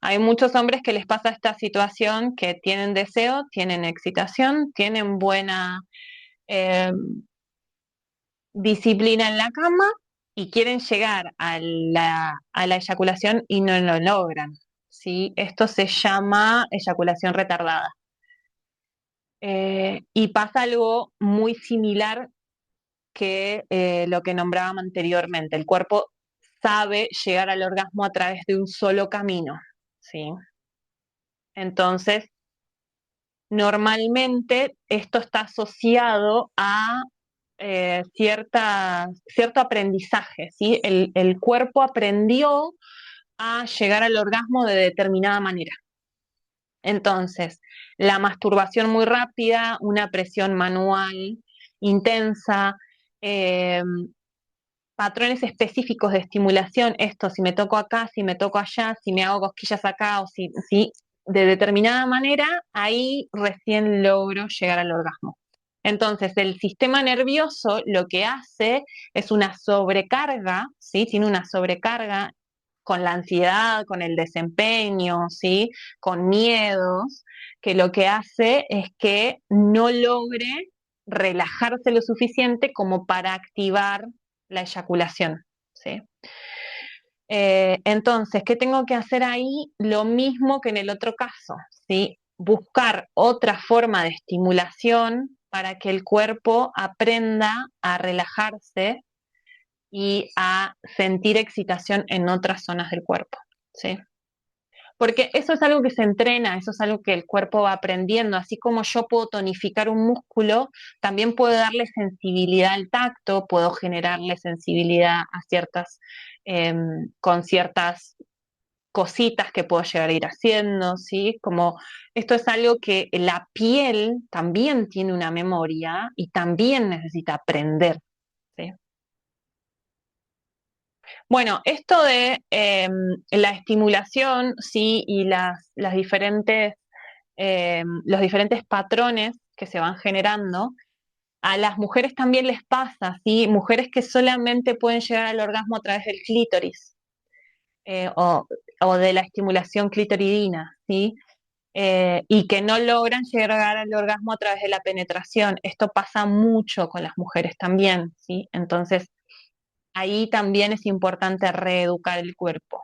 Hay muchos hombres que les pasa esta situación, que tienen deseo, tienen excitación, tienen buena eh, disciplina en la cama y quieren llegar a la eyaculación y no lo logran, ¿sí? Esto se llama eyaculación retardada. Y pasa algo muy similar que lo que nombrábamos anteriormente. El cuerpo sabe llegar al orgasmo a través de un solo camino, ¿sí? Entonces, normalmente esto está asociado a cierto aprendizaje, ¿sí? El cuerpo aprendió a llegar al orgasmo de determinada manera. Entonces, la masturbación muy rápida, una presión manual intensa, eh, patrones específicos de estimulación, esto, si me toco acá, si me toco allá, si me hago cosquillas acá, o si de determinada manera, ahí recién logro llegar al orgasmo. Entonces, el sistema nervioso lo que hace es una sobrecarga, ¿sí? Tiene una sobrecarga con la ansiedad, con el desempeño, ¿sí? Con miedos, que lo que hace es que no logre relajarse lo suficiente como para activar la eyaculación, ¿sí? Entonces, ¿qué tengo que hacer ahí? Lo mismo que en el otro caso, ¿sí? Buscar otra forma de estimulación para que el cuerpo aprenda a relajarse y a sentir excitación en otras zonas del cuerpo, ¿sí? Porque eso es algo que se entrena, eso es algo que el cuerpo va aprendiendo. Así como yo puedo tonificar un músculo, también puedo darle sensibilidad al tacto, puedo generarle sensibilidad a con ciertas cositas que puedo llegar a ir haciendo, ¿sí? Como esto es algo que la piel también tiene una memoria y también necesita aprender, ¿sí? Bueno, esto de la estimulación, sí, y las diferentes, los diferentes patrones que se van generando, a las mujeres también les pasa, ¿sí? Mujeres que solamente pueden llegar al orgasmo a través del clítoris, eh, o, o de la estimulación clitoridina, ¿sí? Y que no logran llegar al orgasmo a través de la penetración. Esto pasa mucho con las mujeres también, ¿sí? Entonces, ahí también es importante reeducar el cuerpo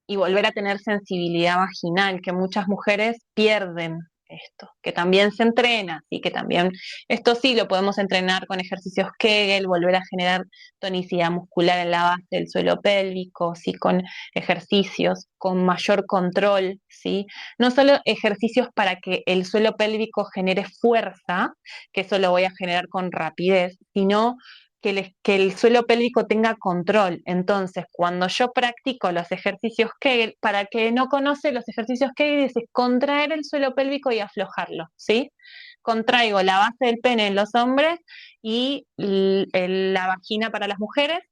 y volver a tener sensibilidad vaginal, que muchas mujeres pierden esto, que también se entrena, y que también, esto sí lo podemos entrenar con ejercicios Kegel, volver a generar tonicidad muscular en la base del suelo pélvico, sí, con ejercicios, con mayor control, sí, no solo ejercicios para que el suelo pélvico genere fuerza, que eso lo voy a generar con rapidez, sino que el suelo pélvico tenga control. Entonces, cuando yo practico los ejercicios Kegel, para que no conoce los ejercicios Kegel, es contraer el suelo pélvico y aflojarlo, ¿sí? Contraigo la base del pene en los hombres y la vagina para las mujeres.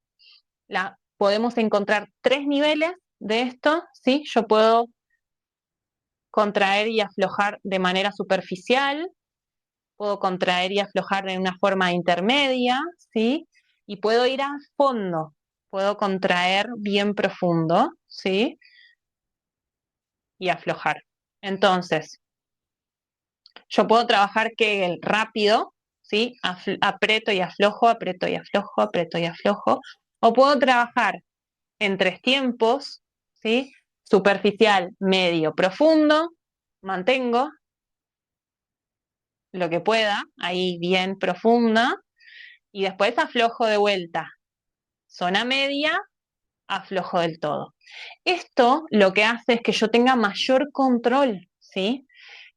Podemos encontrar 3 niveles de esto, ¿sí? Yo puedo contraer y aflojar de manera superficial, puedo contraer y aflojar de una forma intermedia, ¿sí? Y puedo ir a fondo, puedo contraer bien profundo, ¿sí? Y aflojar. Entonces, yo puedo trabajar Kegel rápido, ¿sí? Aprieto y aflojo, aprieto y aflojo, aprieto y aflojo. O puedo trabajar en 3 tiempos, ¿sí? Superficial, medio, profundo, mantengo, lo que pueda, ahí bien profunda, y después aflojo de vuelta. Zona media, aflojo del todo. Esto lo que hace es que yo tenga mayor control, ¿sí?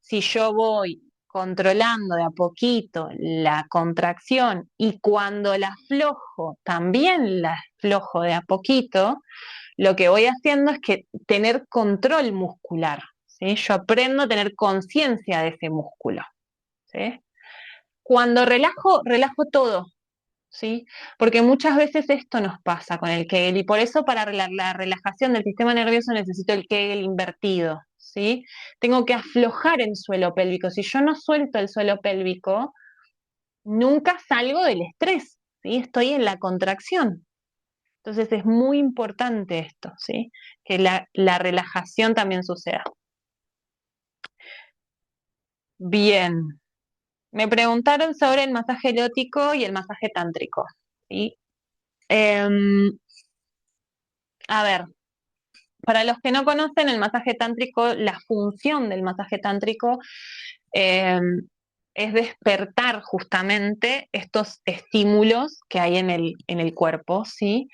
Si yo voy controlando de a poquito la contracción y cuando la aflojo, también la aflojo de a poquito, lo que voy haciendo es que tener control muscular, ¿sí? Yo aprendo a tener conciencia de ese músculo, ¿sí? Cuando relajo, relajo todo, ¿sí? Porque muchas veces esto nos pasa con el Kegel y por eso para la relajación del sistema nervioso necesito el Kegel invertido, ¿sí? Tengo que aflojar el suelo pélvico. Si yo no suelto el suelo pélvico, nunca salgo del estrés, ¿sí? Estoy en la contracción. Entonces es muy importante esto, ¿sí? Que la relajación también suceda. Bien, me preguntaron sobre el masaje erótico y el masaje tántrico, ¿sí? Em, a ver, para los que no conocen el masaje tántrico, la función del masaje tántrico eh, es despertar justamente estos estímulos que hay en el cuerpo, ¿sí?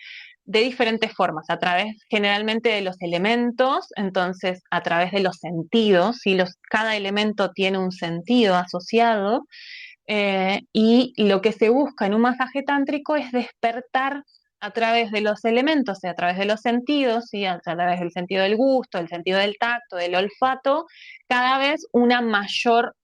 De diferentes formas, a través generalmente de los elementos, entonces a través de los sentidos, ¿sí? Cada elemento tiene un sentido asociado, y lo que se busca en un masaje tántrico es despertar a través de los elementos y a través de los sentidos, ¿sí? A través del sentido del gusto, el sentido del tacto, del olfato, cada vez una mayor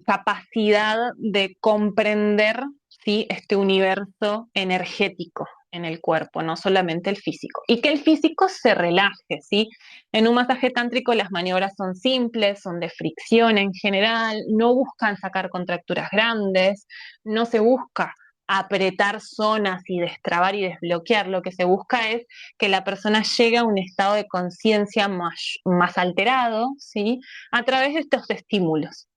capacidad de comprender, ¿sí? Este universo energético en el cuerpo, no solamente el físico. Y que el físico se relaje, ¿sí? En un masaje tántrico las maniobras son simples, son de fricción en general, no buscan sacar contracturas grandes, no se busca apretar zonas y destrabar y desbloquear. Lo que se busca es que la persona llegue a un estado de conciencia más alterado, ¿sí? A través de estos estímulos.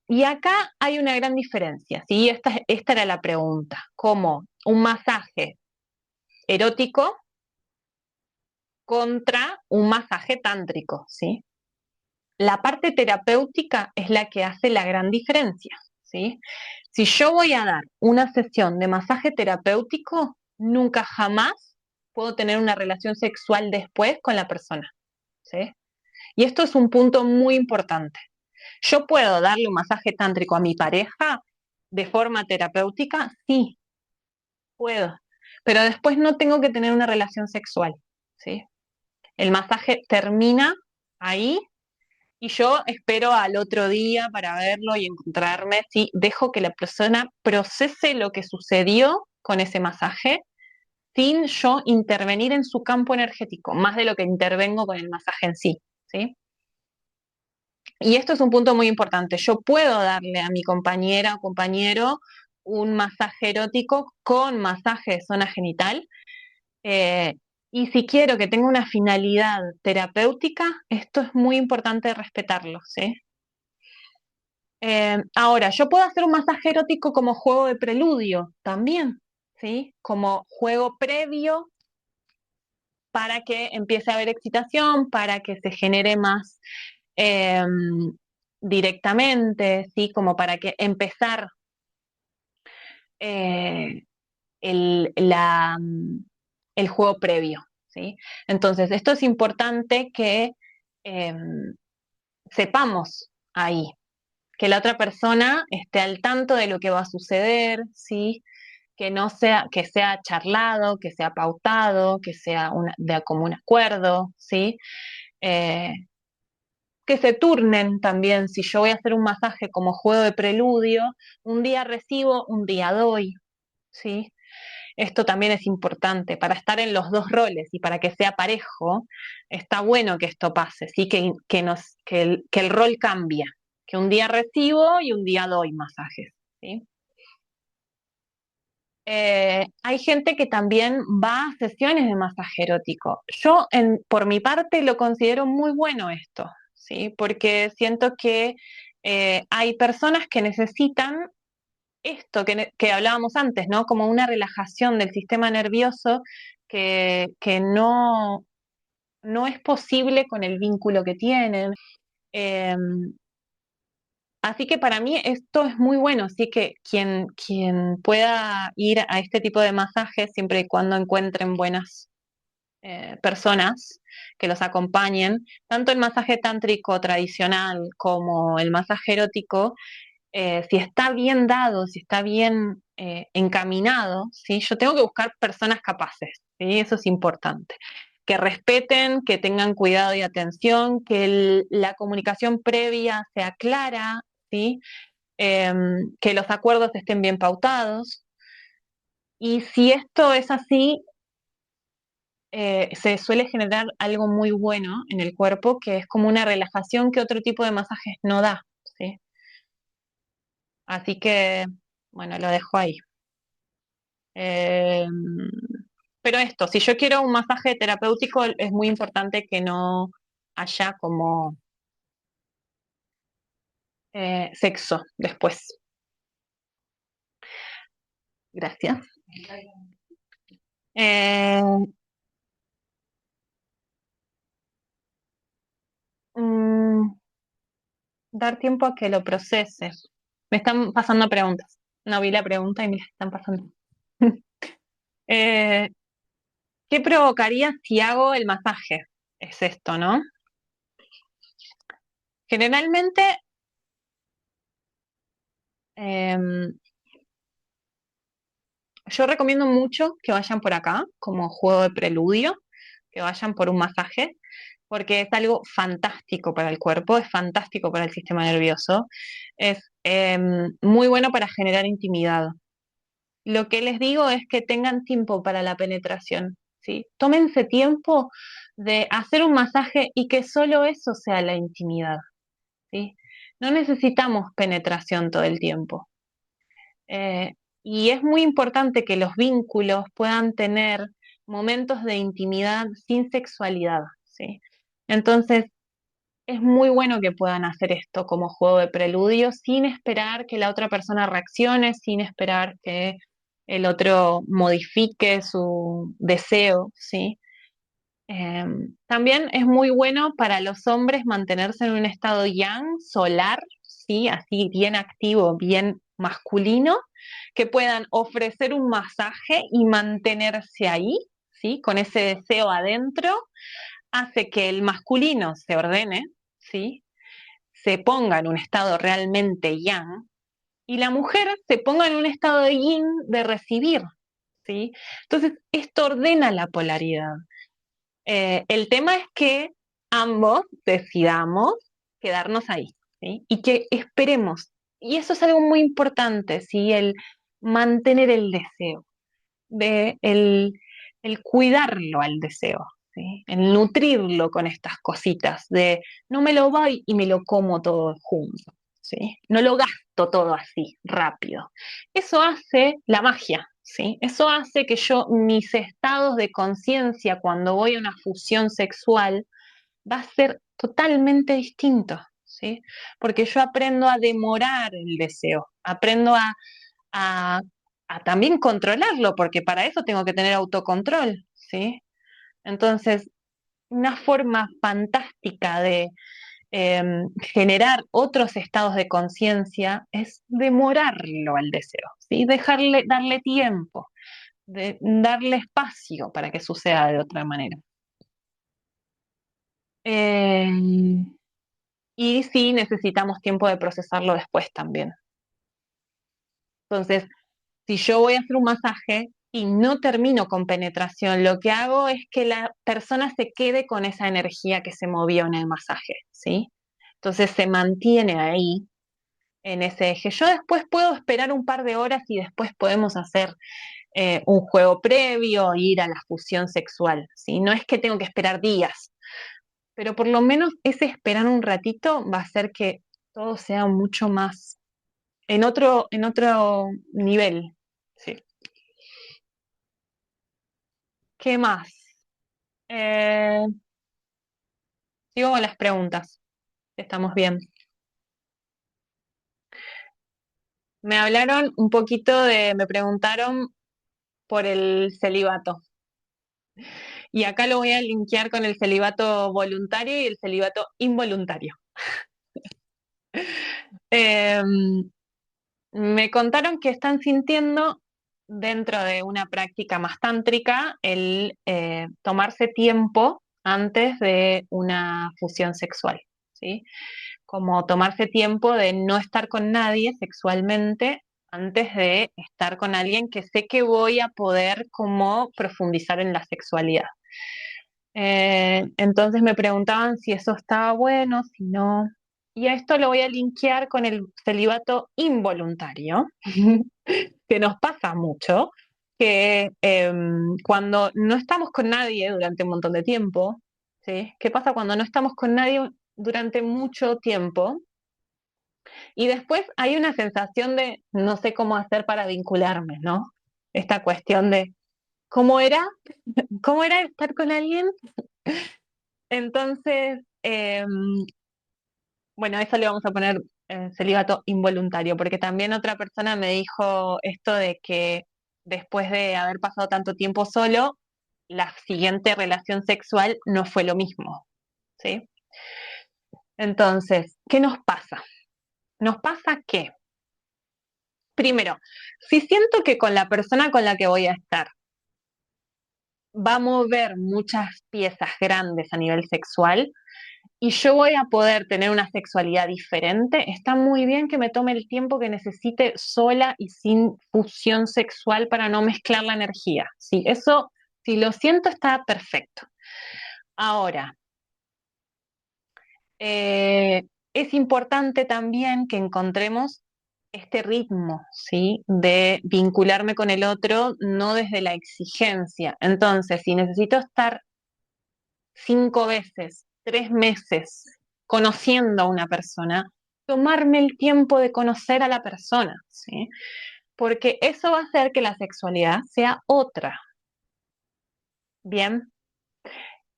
Y acá hay una gran diferencia, ¿sí? Esta era la pregunta, ¿cómo un masaje erótico contra un masaje tántrico, ¿sí? La parte terapéutica es la que hace la gran diferencia, ¿sí? Si yo voy a dar una sesión de masaje terapéutico, nunca jamás puedo tener una relación sexual después con la persona, ¿sí? Y esto es un punto muy importante. ¿Yo puedo darle un masaje tántrico a mi pareja de forma terapéutica? Sí, puedo. Pero después no tengo que tener una relación sexual, ¿sí? El masaje termina ahí y yo espero al otro día para verlo y encontrarme, ¿sí? Dejo que la persona procese lo que sucedió con ese masaje sin yo intervenir en su campo energético, más de lo que intervengo con el masaje en sí, ¿sí? Y esto es un punto muy importante. Yo puedo darle a mi compañera o compañero un masaje erótico con masaje de zona genital. eh, y si quiero que tenga una finalidad terapéutica, esto es muy importante respetarlo, ¿sí? Ahora, yo puedo hacer un masaje erótico como juego de preludio también, ¿sí? Como juego previo para que empiece a haber excitación, para que se genere más eh, directamente, ¿sí? Como para que empezar eh, el juego previo, ¿sí? Entonces, esto es importante que eh, sepamos ahí, que la otra persona esté al tanto de lo que va a suceder, ¿sí? Que no sea, que sea charlado, que sea pautado, que sea de común acuerdo, ¿sí? Eh, que se turnen también, si yo voy a hacer un masaje como juego de preludio, un día recibo, un día doy, ¿sí? Esto también es importante para estar en los dos roles y para que sea parejo, está bueno que esto pase, ¿sí? Que el rol cambia, que un día recibo y un día doy masajes, ¿sí? Hay gente que también va a sesiones de masaje erótico. Yo, por mi parte, lo considero muy bueno esto, ¿sí? Porque siento que hay personas que necesitan esto que hablábamos antes, ¿no? Como una relajación del sistema nervioso que no es posible con el vínculo que tienen. Así que para mí esto es muy bueno, así que quien pueda ir a este tipo de masajes, siempre y cuando encuentren buenas personas que los acompañen, tanto el masaje tántrico tradicional como el masaje erótico, si está bien dado, si está bien encaminado, ¿sí? Yo tengo que buscar personas capaces, ¿sí? Eso es importante. Que respeten, que tengan cuidado y atención, que la comunicación previa sea clara, ¿sí? Que los acuerdos estén bien pautados. Y si esto es así, se suele generar algo muy bueno en el cuerpo, que es como una relajación que otro tipo de masajes no da, ¿sí? Así que, bueno, lo dejo ahí. Eh, pero esto, si yo quiero un masaje terapéutico, es muy importante que no haya como sexo después. Gracias. Eh, mm, Dar tiempo a que lo procese. Me están pasando preguntas. No vi la pregunta y me las están pasando. Eh, ¿Qué provocaría si hago el masaje? Es esto, ¿no? Generalmente, em, yo recomiendo mucho que vayan por acá, como juego de preludio, que vayan por un masaje, porque es algo fantástico para el cuerpo, es fantástico para el sistema nervioso, es muy bueno para generar intimidad. Lo que les digo es que tengan tiempo para la penetración, ¿sí? Tómense tiempo de hacer un masaje y que solo eso sea la intimidad, ¿sí? No necesitamos penetración todo el tiempo. Eh, y es muy importante que los vínculos puedan tener momentos de intimidad sin sexualidad, ¿sí? Entonces, es muy bueno que puedan hacer esto como juego de preludio sin esperar que la otra persona reaccione, sin esperar que el otro modifique su deseo, ¿sí? También es muy bueno para los hombres mantenerse en un estado yang, solar, ¿sí? Así bien activo, bien masculino, que puedan ofrecer un masaje y mantenerse ahí, ¿sí? Con ese deseo adentro, hace que el masculino se ordene, ¿sí? Se ponga en un estado realmente yang y la mujer se ponga en un estado de yin de recibir, ¿sí? Entonces, esto ordena la polaridad. El tema es que ambos decidamos quedarnos ahí, ¿sí? Y que esperemos. Y eso es algo muy importante, ¿sí? El mantener el deseo, de el cuidarlo al deseo, ¿sí? El nutrirlo con estas cositas, de no me lo voy y me lo como todo junto, ¿sí? No lo gasto todo así, rápido. Eso hace la magia, ¿sí? Eso hace que yo, mis estados de conciencia cuando voy a una fusión sexual, va a ser totalmente distinto, ¿sí? Porque yo aprendo a demorar el deseo, aprendo a, a también controlarlo, porque para eso tengo que tener autocontrol, ¿sí? Entonces, una forma fantástica de generar otros estados de conciencia es demorarlo al deseo, ¿sí? Darle tiempo, darle espacio para que suceda de otra manera. Eh, y sí, necesitamos tiempo de procesarlo después también. Entonces, si yo voy a hacer un masaje y no termino con penetración, lo que hago es que la persona se quede con esa energía que se movió en el masaje, ¿sí? Entonces se mantiene ahí, en ese eje. Yo después puedo esperar un par de horas y después podemos hacer un juego previo, ir a la fusión sexual, ¿sí? No es que tengo que esperar días, pero por lo menos ese esperar un ratito va a hacer que todo sea mucho más en otro nivel, ¿sí? ¿Qué más? Eh, Sigo con las preguntas. Estamos bien. Me preguntaron por el celibato. Y acá lo voy a linkear con el celibato voluntario y el celibato involuntario. Em, Me contaron que están sintiendo dentro de una práctica más tántrica el tomarse tiempo antes de una fusión sexual, ¿sí? Como tomarse tiempo de no estar con nadie sexualmente antes de estar con alguien que sé que voy a poder como profundizar en la sexualidad. Entonces me preguntaban si eso estaba bueno, si no. Y a esto lo voy a linkear con el celibato involuntario, que nos pasa mucho, que cuando no estamos con nadie durante un montón de tiempo, ¿sí? ¿Qué pasa cuando no estamos con nadie durante mucho tiempo? Y después hay una sensación de no sé cómo hacer para vincularme, ¿no? Esta cuestión de cómo era, cómo era estar con alguien. Entonces, bueno, eso le vamos a poner celibato involuntario, porque también otra persona me dijo esto de que después de haber pasado tanto tiempo solo, la siguiente relación sexual no fue lo mismo, ¿sí? Entonces, ¿qué nos pasa? Nos pasa que, primero, si siento que con la persona con la que voy a estar va a mover muchas piezas grandes a nivel sexual, y yo voy a poder tener una sexualidad diferente, está muy bien que me tome el tiempo que necesite sola y sin fusión sexual para no mezclar la energía. Sí, eso, si lo siento, está perfecto. Ahora, eh, es importante también que encontremos este ritmo, ¿sí? De vincularme con el otro, no desde la exigencia. Entonces, si necesito estar 5 veces, 3 meses conociendo a una persona, tomarme el tiempo de conocer a la persona, ¿sí? Porque eso va a hacer que la sexualidad sea otra. Bien.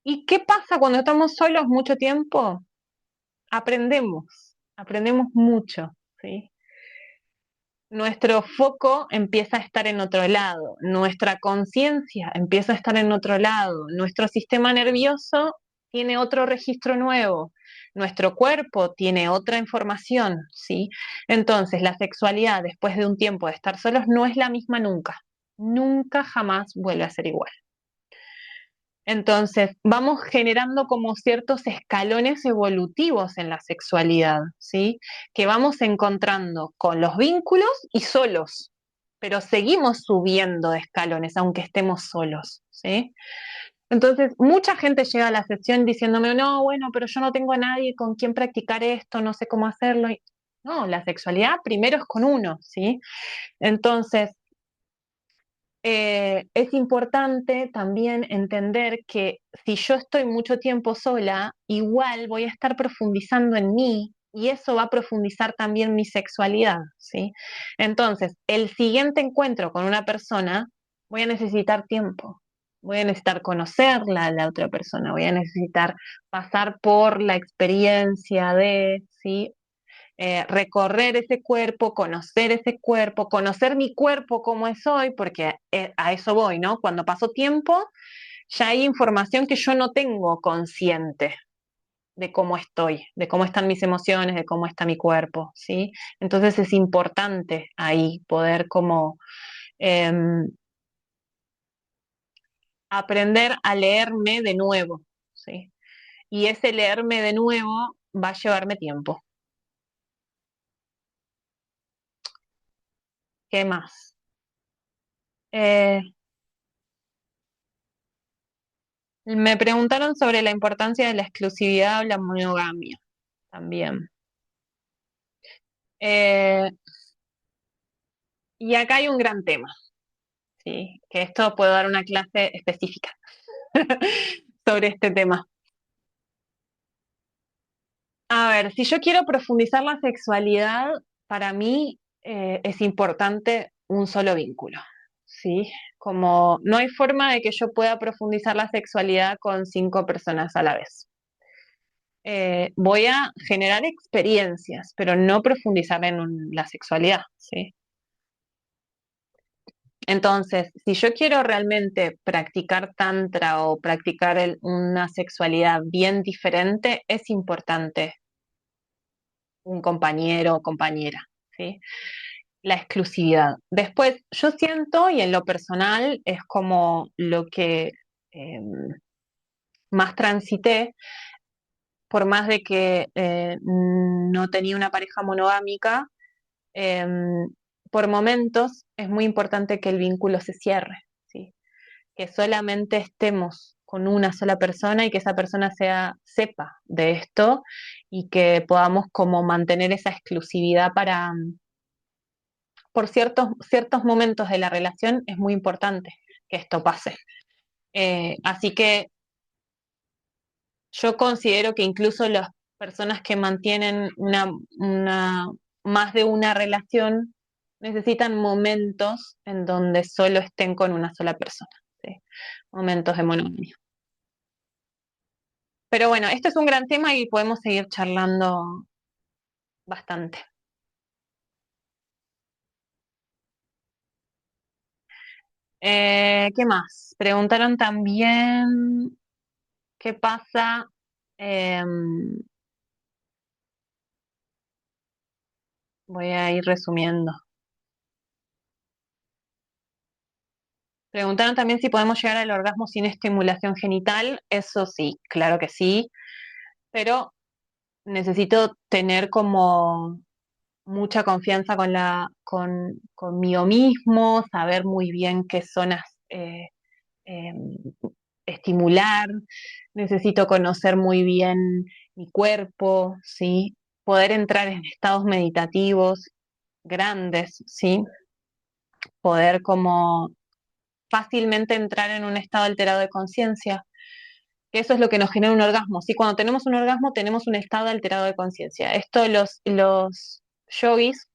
¿Y qué pasa cuando estamos solos mucho tiempo? Aprendemos mucho, ¿sí? Nuestro foco empieza a estar en otro lado, nuestra conciencia empieza a estar en otro lado, nuestro sistema nervioso tiene otro registro nuevo, nuestro cuerpo tiene otra información, ¿sí? Entonces, la sexualidad después de un tiempo de estar solos no es la misma nunca, nunca jamás vuelve a ser igual. Entonces, vamos generando como ciertos escalones evolutivos en la sexualidad, ¿sí? Que vamos encontrando con los vínculos y solos, pero seguimos subiendo de escalones, aunque estemos solos, ¿sí? Entonces, mucha gente llega a la sesión diciéndome, no, bueno, pero yo no tengo a nadie con quien practicar esto, no sé cómo hacerlo. No, la sexualidad primero es con uno, ¿sí? Entonces, es importante también entender que si yo estoy mucho tiempo sola, igual voy a estar profundizando en mí y eso va a profundizar también mi sexualidad, ¿sí? Entonces, el siguiente encuentro con una persona, voy a necesitar tiempo, voy a necesitar conocerla a la otra persona, voy a necesitar pasar por la experiencia de, ¿sí? Recorrer ese cuerpo, conocer mi cuerpo como es hoy, porque a eso voy, ¿no? Cuando paso tiempo, ya hay información que yo no tengo consciente de cómo estoy, de cómo están mis emociones, de cómo está mi cuerpo, ¿sí? Entonces es importante ahí poder como em, aprender a leerme de nuevo, ¿sí? Y ese leerme de nuevo va a llevarme tiempo. ¿Qué más? Eh, Me preguntaron sobre la importancia de la exclusividad o la monogamia también. Eh, y acá hay un gran tema, ¿sí? Que esto puedo dar una clase específica sobre este tema. A ver, si yo quiero profundizar la sexualidad, para mí es importante un solo vínculo, ¿sí? Como no hay forma de que yo pueda profundizar la sexualidad con 5 personas a la vez. Voy a generar experiencias, pero no profundizar en la sexualidad, ¿sí? Entonces, si yo quiero realmente practicar tantra o practicar una sexualidad bien diferente, es importante un compañero o compañera, ¿sí? La exclusividad. Después, yo siento, y en lo personal, es como lo que eh, más transité, por más de que no tenía una pareja monogámica, eh, por momentos es muy importante que el vínculo se cierre, ¿sí? Que solamente estemos con una sola persona y que esa persona sepa de esto y que podamos como mantener esa exclusividad para, por ciertos momentos de la relación es muy importante que esto pase. Así que yo considero que incluso las personas que mantienen más de una relación necesitan momentos en donde solo estén con una sola persona, ¿sí? Momentos de monogamia. Pero bueno, este es un gran tema y podemos seguir charlando bastante. ¿Qué más? Preguntaron también qué pasa. Voy a ir resumiendo. Preguntaron también si podemos llegar al orgasmo sin estimulación genital. Eso sí, claro que sí, pero necesito tener como mucha confianza conmigo mismo, saber muy bien qué zonas eh, estimular, necesito conocer muy bien mi cuerpo, ¿sí? Poder entrar en estados meditativos grandes, ¿sí? Poder como fácilmente entrar en un estado alterado de conciencia, que eso es lo que nos genera un orgasmo. ¿Sí? Cuando tenemos un orgasmo tenemos un estado alterado de conciencia. Esto los yogis,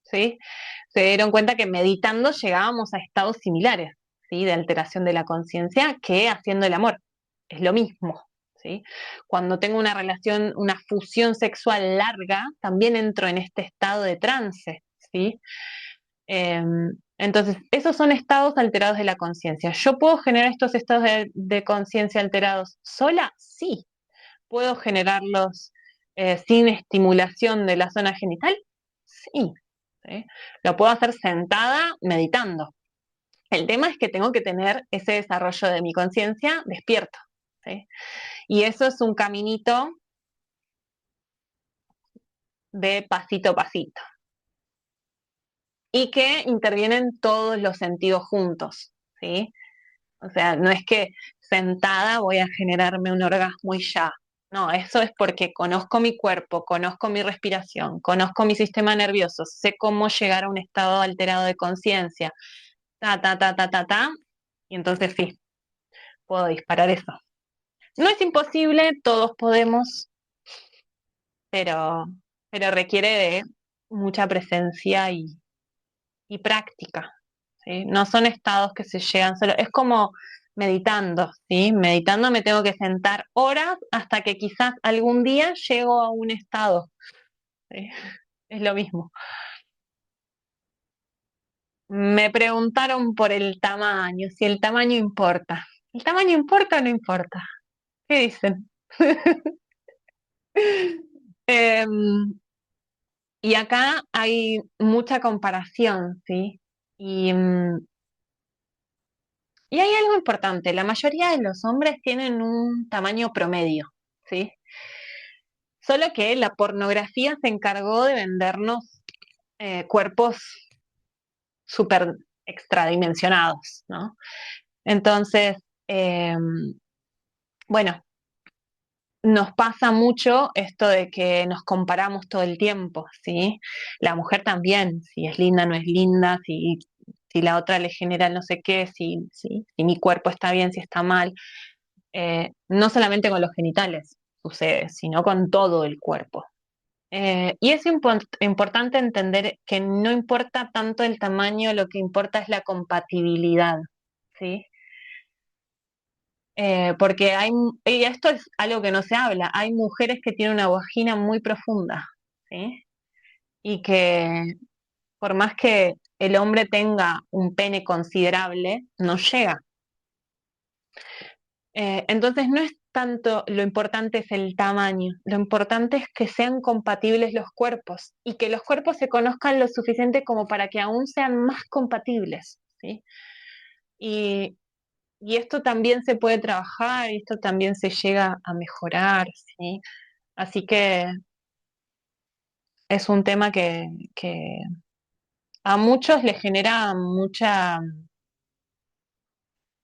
¿sí? Se dieron cuenta que meditando llegábamos a estados similares, ¿sí? De alteración de la conciencia que haciendo el amor. Es lo mismo. ¿Sí? Cuando tengo una relación, una fusión sexual larga, también entro en este estado de trance, ¿sí? Entonces, esos son estados alterados de la conciencia. ¿Yo puedo generar estos estados de conciencia alterados sola? Sí. ¿Puedo generarlos sin estimulación de la zona genital? Sí. ¿Sí? Lo puedo hacer sentada meditando. El tema es que tengo que tener ese desarrollo de mi conciencia despierto. ¿Sí? Y eso es un caminito de pasito a pasito. Y que intervienen todos los sentidos juntos. ¿Sí? O sea, no es que sentada voy a generarme un orgasmo y ya. No, eso es porque conozco mi cuerpo, conozco mi respiración, conozco mi sistema nervioso, sé cómo llegar a un estado alterado de conciencia, y entonces sí, puedo disparar eso. No es imposible, todos podemos, pero, pero requiere de mucha presencia y práctica. ¿Sí? No son estados que se llegan solo, es como meditando, ¿sí? Meditando me tengo que sentar horas hasta que quizás algún día llego a un estado, ¿sí? Es lo mismo. Me preguntaron por el tamaño, si el tamaño importa. ¿El tamaño importa o no importa? ¿Qué dicen? Em, y acá hay mucha comparación, ¿sí? Y, y hay algo importante, la mayoría de los hombres tienen un tamaño promedio, ¿sí? Solo que la pornografía se encargó de vendernos cuerpos súper extradimensionados, ¿no? Entonces, eh, bueno, nos pasa mucho esto de que nos comparamos todo el tiempo, ¿sí? La mujer también, si es linda, no es linda, si la otra le genera no sé qué, si mi cuerpo está bien, si está mal. No solamente con los genitales sucede, sino con todo el cuerpo. Y es importante entender que no importa tanto el tamaño, lo que importa es la compatibilidad, ¿sí? Porque y esto es algo que no se habla, hay mujeres que tienen una vagina muy profunda, ¿sí? Y que por más que el hombre tenga un pene considerable, no llega. Entonces tanto lo importante es el tamaño, lo importante es que sean compatibles los cuerpos y que los cuerpos se conozcan lo suficiente como para que aún sean más compatibles, ¿sí? Y, y esto también se puede trabajar y esto también se llega a mejorar, ¿sí? Así que es un tema que a muchos les genera mucha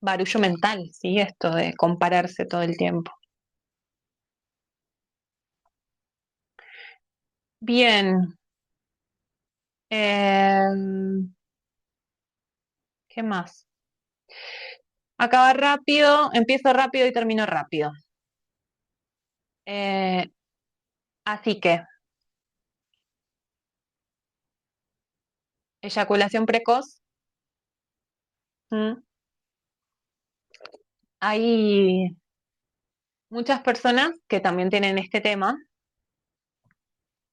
barullo mental, ¿sí? Esto de compararse todo el tiempo. Bien. ¿Qué más? Acaba rápido, empiezo rápido y termino rápido. Eh, Así que, eyaculación precoz. ¿Mm? Hay muchas personas que también tienen este tema.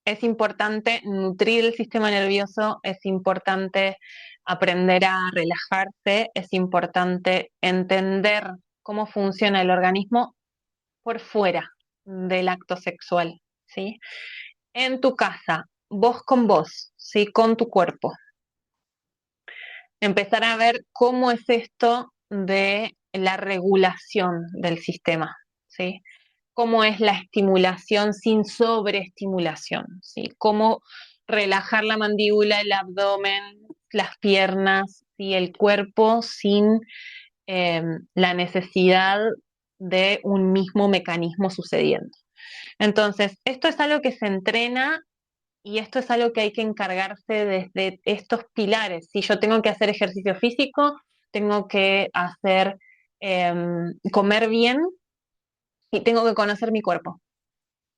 Es importante nutrir el sistema nervioso, es importante aprender a relajarse, es importante entender cómo funciona el organismo por fuera del acto sexual, ¿sí? En tu casa, vos, ¿sí? Con tu cuerpo. Empezar a ver cómo es esto de la regulación del sistema, ¿sí? Cómo es la estimulación sin sobreestimulación, ¿sí? Cómo relajar la mandíbula, el abdomen, las piernas, ¿sí? El cuerpo sin la necesidad de un mismo mecanismo sucediendo. Entonces, esto es algo que se entrena y esto es algo que hay que encargarse desde estos pilares. Si yo tengo que hacer ejercicio físico, tengo que hacer comer bien y tengo que conocer mi cuerpo.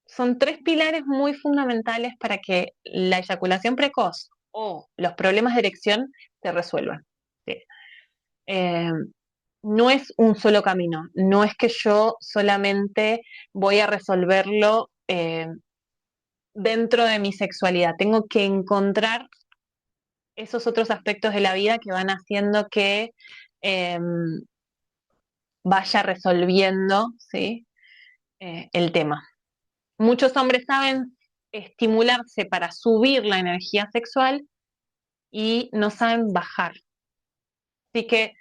Son tres pilares muy fundamentales para que la eyaculación precoz o los problemas de erección se resuelvan. ¿Sí? Eh, no es un solo camino, no es que yo solamente voy a resolverlo dentro de mi sexualidad. Tengo que encontrar esos otros aspectos de la vida que van haciendo que eh, vaya resolviendo, ¿sí? El tema. Muchos hombres saben estimularse para subir la energía sexual y no saben bajar. Así que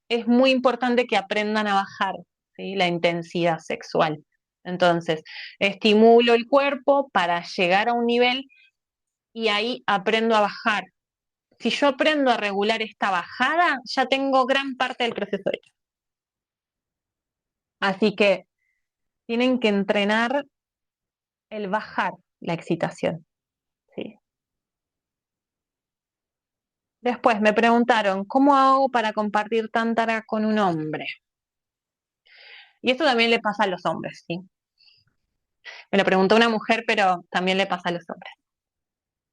es muy importante que aprendan a bajar, ¿sí? La intensidad sexual. Entonces, estimulo el cuerpo para llegar a un nivel y ahí aprendo a bajar. Si yo aprendo a regular esta bajada, ya tengo gran parte del proceso hecho. Así que tienen que entrenar el bajar la excitación, ¿sí? Después me preguntaron, ¿cómo hago para compartir tántara con un hombre? Y esto también le pasa a los hombres, ¿sí? Me lo preguntó una mujer, pero también le pasa a los hombres.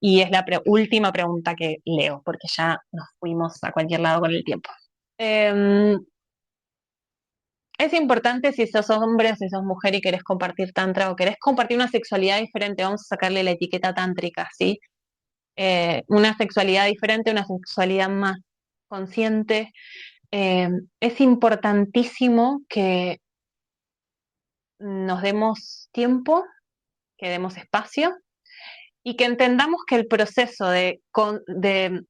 Y es la última pregunta que leo, porque ya nos fuimos a cualquier lado con el tiempo. Eh, es importante si sos hombre o si sos mujer y querés compartir tantra o querés compartir una sexualidad diferente, vamos a sacarle la etiqueta tántrica, ¿sí? Una sexualidad diferente, una sexualidad más consciente. Eh, es importantísimo que nos demos tiempo, que demos espacio y que entendamos que el proceso de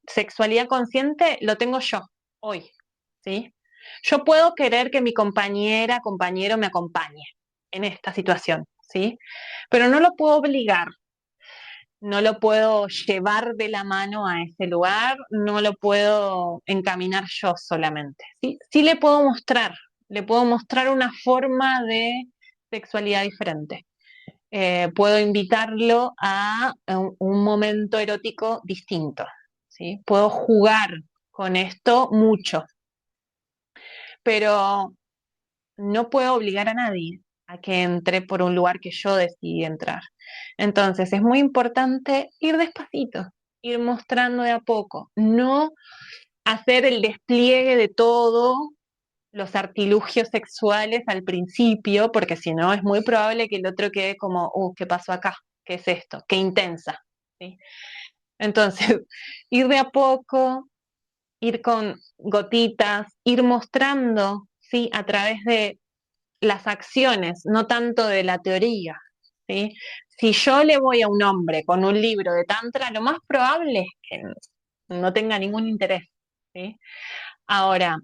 sexualidad consciente lo tengo yo hoy, ¿sí? Yo puedo querer que mi compañera, compañero me acompañe en esta situación, ¿sí? Pero no lo puedo obligar, no lo puedo llevar de la mano a ese lugar, no lo puedo encaminar yo solamente, ¿sí? Sí le puedo mostrar una forma de sexualidad diferente. Puedo invitarlo a un momento erótico distinto, ¿sí? Puedo jugar con esto mucho, pero no puedo obligar a nadie a que entre por un lugar que yo decidí entrar. Entonces es muy importante ir despacito, ir mostrando de a poco, no hacer el despliegue de todo los artilugios sexuales al principio, porque si no es muy probable que el otro quede como, ¿qué pasó acá? ¿Qué es esto? ¿Qué intensa? ¿Sí? Entonces, ir de a poco, ir con gotitas, ir mostrando, ¿sí? A través de las acciones, no tanto de la teoría, ¿sí? Si yo le voy a un hombre con un libro de Tantra, lo más probable es que no tenga ningún interés, ¿sí? Ahora,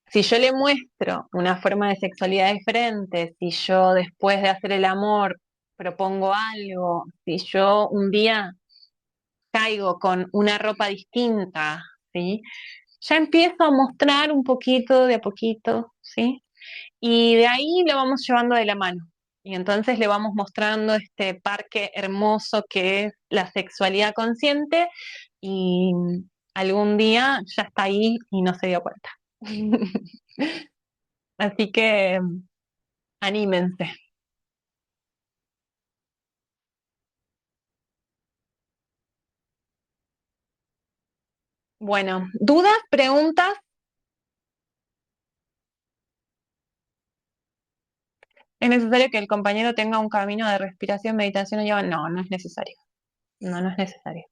si yo le muestro una forma de sexualidad diferente, si yo después de hacer el amor propongo algo, si yo un día caigo con una ropa distinta, ¿sí? Ya empiezo a mostrar un poquito de a poquito, ¿sí? Y de ahí lo vamos llevando de la mano. Y entonces le vamos mostrando este parque hermoso que es la sexualidad consciente y algún día ya está ahí y no se dio cuenta. Así que anímense. Bueno, ¿dudas, preguntas? ¿Es necesario que el compañero tenga un camino de respiración, meditación o yoga? No, no es necesario. No, no es necesario.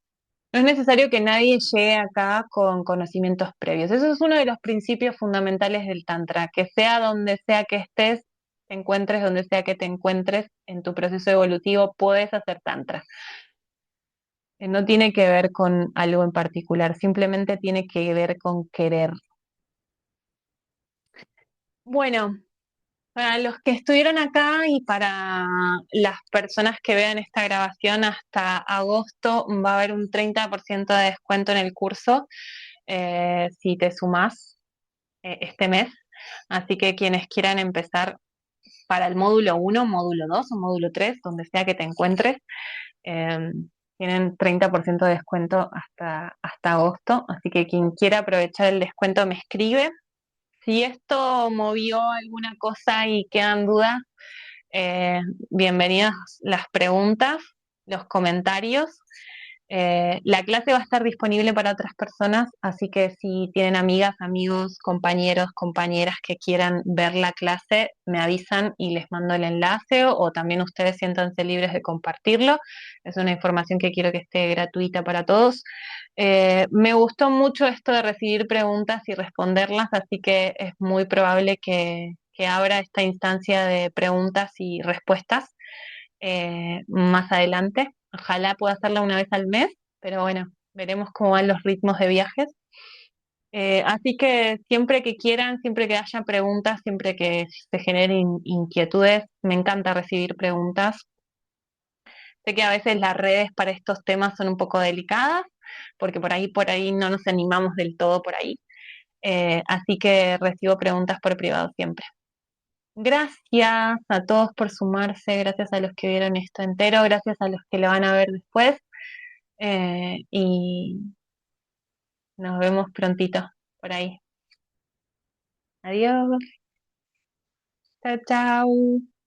No es necesario que nadie llegue acá con conocimientos previos. Eso es uno de los principios fundamentales del Tantra, que sea donde sea que estés, te encuentres donde sea que te encuentres en tu proceso evolutivo, puedes hacer Tantra. No tiene que ver con algo en particular, simplemente tiene que ver con querer. Bueno, para los que estuvieron acá y para las personas que vean esta grabación hasta agosto va a haber un 30% de descuento en el curso si te sumás este mes. Así que quienes quieran empezar para el módulo 1, módulo 2 o módulo 3, donde sea que te encuentres, eh, tienen 30% de descuento hasta agosto. Así que quien quiera aprovechar el descuento me escribe. Si esto movió alguna cosa y quedan dudas, eh, bienvenidas las preguntas, los comentarios. La clase va a estar disponible para otras personas, así que si tienen amigas, amigos, compañeros, compañeras que quieran ver la clase, me avisan y les mando el enlace o también ustedes siéntanse libres de compartirlo. Es una información que quiero que esté gratuita para todos. Me gustó mucho esto de recibir preguntas y responderlas, así que es muy probable que abra esta instancia de preguntas y respuestas más adelante. Ojalá pueda hacerla una vez al mes, pero bueno, veremos cómo van los ritmos de viajes. Así que siempre que quieran, siempre que haya preguntas, siempre que se generen inquietudes, me encanta recibir preguntas. Sé que a veces las redes para estos temas son un poco delicadas, porque por ahí no nos animamos del todo por ahí. Así que recibo preguntas por privado siempre. Gracias a todos por sumarse, gracias a los que vieron esto entero, gracias a los que lo van a ver después y nos vemos prontito por ahí. Adiós, chao, chao.